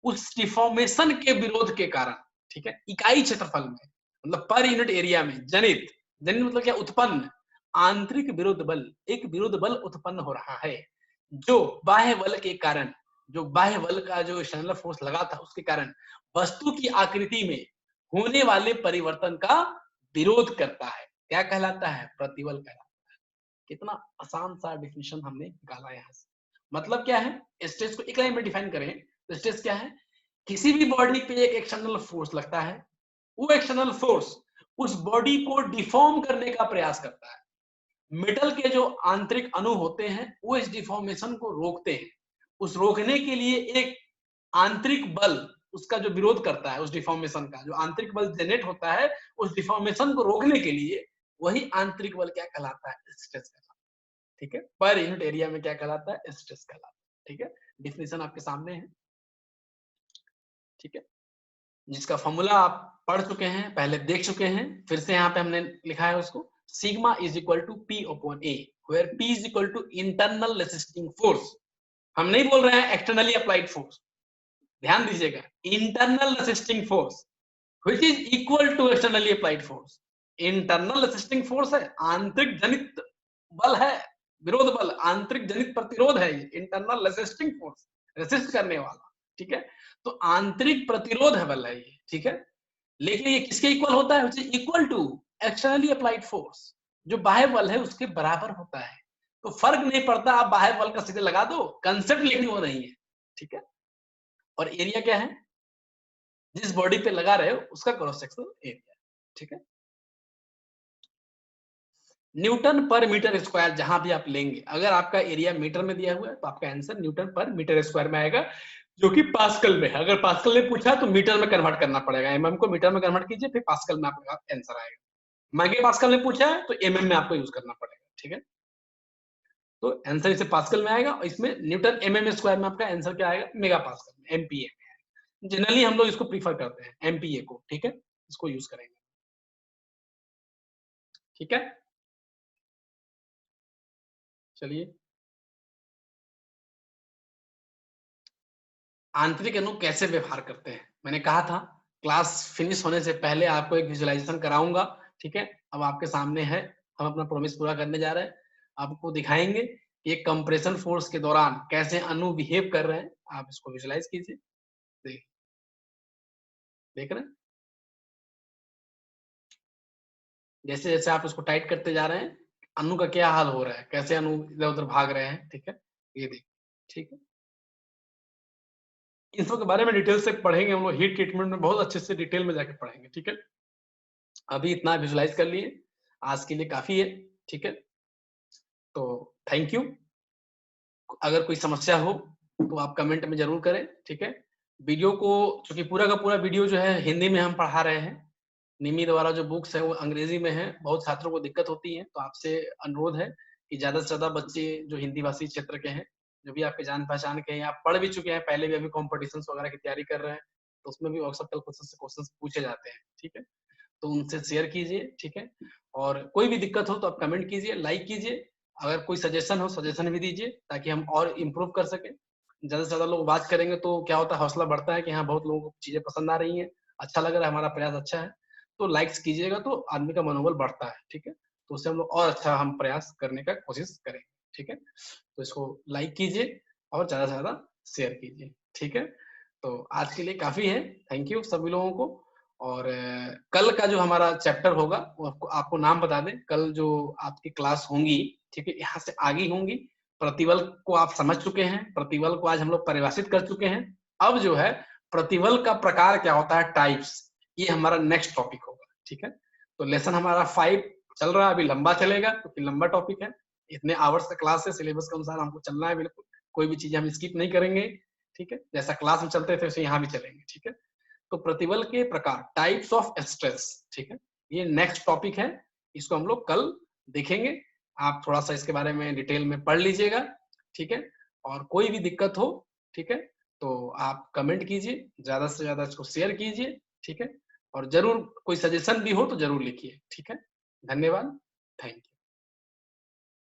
उस डिफॉर्मेशन के विरोध के कारण, ठीक है, इकाई क्षेत्रफल में, मतलब पर यूनिट एरिया में, जनित, जनित मतलब क्या, उत्पन्न, आंतरिक विरोध बल, एक विरोध बल उत्पन्न हो रहा है जो बाह्य बल के कारण, जो बाह्य बल का जो एक्सटर्नल फोर्स लगा था उसके कारण वस्तु की आकृति में होने वाले परिवर्तन का विरोध करता है। क्या कहलाता है? प्रतिबल कहलाता है। कितना आसान सा डिफिनेशन हमने निकाला यहाँ से। मतलब क्या है? स्ट्रेस को एक लाइन में डिफाइन करें तो स्ट्रेस क्या है? किसी भी बॉडी पे एक एक्सटर्नल फोर्स लगता है, वो एक्सटर्नल फोर्स उस बॉडी को डिफॉर्म करने का प्रयास करता है। मेटल के जो आंतरिक अणु होते हैं वो इस डिफॉर्मेशन को रोकते हैं। उस रोकने के लिए एक आंतरिक बल उसका जो विरोध करता है, उस डिफॉर्मेशन का जो आंतरिक बल जनरेट होता है उस डिफॉर्मेशन को रोकने के लिए, वही आंतरिक बल क्या कहलाता है? स्ट्रेस कहलाता है। ठीक है, पर यूनिट एरिया में क्या कहलाता है? स्ट्रेस कहलाता है। ठीक है, डिफिनेशन आपके सामने है। ठीक है, जिसका फॉर्मूला आप पढ़ चुके हैं, पहले देख चुके हैं, फिर से यहाँ पे हमने लिखा है उसको, sigma is equal to P upon A, where P is equal to internal resisting force. हम नहीं बोल रहे हैं एक्सटर्नली अप्लाइड फोर्स, ध्यान दीजिएगा, internal resisting force which is equal to externally applied force. Internal resisting force है, आंतरिक जनित बल है, विरोध बल, आंतरिक जनित प्रतिरोध है, इंटरनल रेसिस्टिंग फोर्स, रेसिस्ट करने वाला। ठीक है, तो आंतरिक प्रतिरोध है बल है ये। ठीक है, लेकिन ये किसके इक्वल होता है? Equal to externally applied force, जो बाह्य बल है उसके बराबर होता है। तो फर्क नहीं पड़ता, आप बाह्य बल का सीधे लगा दो, कंसेप्ट लेकिन वो नहीं है। ठीक है, और एरिया क्या है? जिस बॉडी पे लगा रहे हो उसका क्रॉस सेक्शनल एरिया। ठीक है, न्यूटन पर मीटर स्क्वायर जहां भी आप लेंगे, अगर आपका एरिया मीटर में दिया हुआ है तो आपका आंसर न्यूटन पर मीटर स्क्वायर में आएगा, जो कि पास्कल में है। अगर पास्कल ने पूछा तो मीटर में कन्वर्ट करना पड़ेगा, एमएम को मीटर में कन्वर्ट कीजिए, फिर पास्कल में आपका आंसर आएगा। मेगा पास्कल ने पूछा है तो एमएम में आपको यूज करना पड़ेगा। ठीक है, तो आंसर इसे पास्कल में आएगा, और इसमें न्यूटन एमएम स्क्वायर में आपका आंसर क्या आएगा? मेगा पास्कल में, एमपीए में। जनरली हम लोग इसको प्रीफर करते हैं, एमपीए को। ठीक है, इसको यूज करेंगे। ठीक है, चलिए, आंतरिक अणु कैसे व्यवहार करते हैं? मैंने कहा था क्लास फिनिश होने से पहले आपको एक विजुअलाइजेशन कराऊंगा। ठीक है, अब आपके सामने है, हम अपना प्रॉमिस पूरा करने जा रहे हैं। आपको दिखाएंगे कि एक कंप्रेशन फोर्स के दौरान कैसे अणु बिहेव कर रहे हैं। आप इसको विजुअलाइज कीजिए। देख देख रहे हैं, जैसे जैसे आप इसको टाइट करते जा रहे हैं, अणु का क्या हाल हो रहा है, कैसे अणु इधर उधर भाग रहे हैं। ठीक है, ये देख। ठीक है, इन सब के बारे में डिटेल से पढ़ेंगे हम लोग, हीट ट्रीटमेंट में बहुत अच्छे से डिटेल में जाके पढ़ेंगे। ठीक है, अभी इतना विजुलाइज कर लिए, आज के लिए काफी है। ठीक है, तो थैंक यू। अगर कोई समस्या हो तो आप कमेंट में जरूर करें। ठीक है, वीडियो को, चूंकि पूरा का पूरा वीडियो जो है हिंदी में हम पढ़ा रहे हैं, निमी द्वारा जो बुक्स है वो अंग्रेजी में है, बहुत छात्रों को दिक्कत होती है, तो आपसे अनुरोध है कि ज्यादा से ज्यादा बच्चे जो हिंदी भाषी क्षेत्र के हैं, जो भी आपके जान पहचान के हैं, आप पढ़ भी चुके हैं पहले भी, अभी कॉम्पिटिशन वगैरह की तैयारी कर रहे हैं, तो उसमें भी अक्सर कल क्वेश्चन पूछे जाते हैं। ठीक है, तो उनसे शेयर कीजिए। ठीक है, और कोई भी दिक्कत हो तो आप कमेंट कीजिए, लाइक कीजिए, अगर कोई सजेशन हो सजेशन भी दीजिए, ताकि हम और इम्प्रूव कर सकें। ज्यादा से ज्यादा लोग बात करेंगे तो क्या होता है, हौसला बढ़ता है कि हाँ बहुत लोगों को चीजें पसंद आ रही हैं, अच्छा लग रहा है, हमारा प्रयास अच्छा है। तो लाइक्स कीजिएगा तो आदमी का मनोबल बढ़ता है। ठीक है, तो उससे हम लोग और अच्छा हम प्रयास करने का कोशिश करेंगे। ठीक है, तो इसको लाइक कीजिए और ज्यादा से ज्यादा शेयर कीजिए। ठीक है, तो आज के लिए काफी है, थैंक यू सभी लोगों को। और कल का जो हमारा चैप्टर होगा वो आपको नाम बता दें, कल जो आपकी क्लास होंगी, ठीक है, यहाँ से आगे होंगी। प्रतिबल को आप समझ चुके हैं, प्रतिबल को आज हम लोग परिभाषित कर चुके हैं। अब जो है प्रतिबल का प्रकार क्या होता है, टाइप्स, ये हमारा नेक्स्ट टॉपिक होगा। ठीक है, तो लेसन हमारा 5 चल रहा है, अभी लंबा चलेगा क्योंकि लंबा टॉपिक है, इतने आवर्स का क्लास है, सिलेबस के अनुसार हमको चलना है बिल्कुल, कोई भी चीज हम स्किप नहीं करेंगे। ठीक है, जैसा क्लास में चलते थे वैसे यहाँ भी चलेंगे। ठीक है, तो प्रतिबल के प्रकार, टाइप्स ऑफ स्ट्रेस, ठीक है, ये नेक्स्ट टॉपिक है, इसको हम लोग कल देखेंगे। आप थोड़ा सा इसके बारे में डिटेल में पढ़ लीजिएगा। ठीक है, और कोई भी दिक्कत हो, ठीक है, तो आप कमेंट कीजिए, ज्यादा से ज्यादा इसको शेयर कीजिए। ठीक है, और जरूर कोई सजेशन भी हो तो जरूर लिखिए। ठीक है, धन्यवाद, थैंक यू।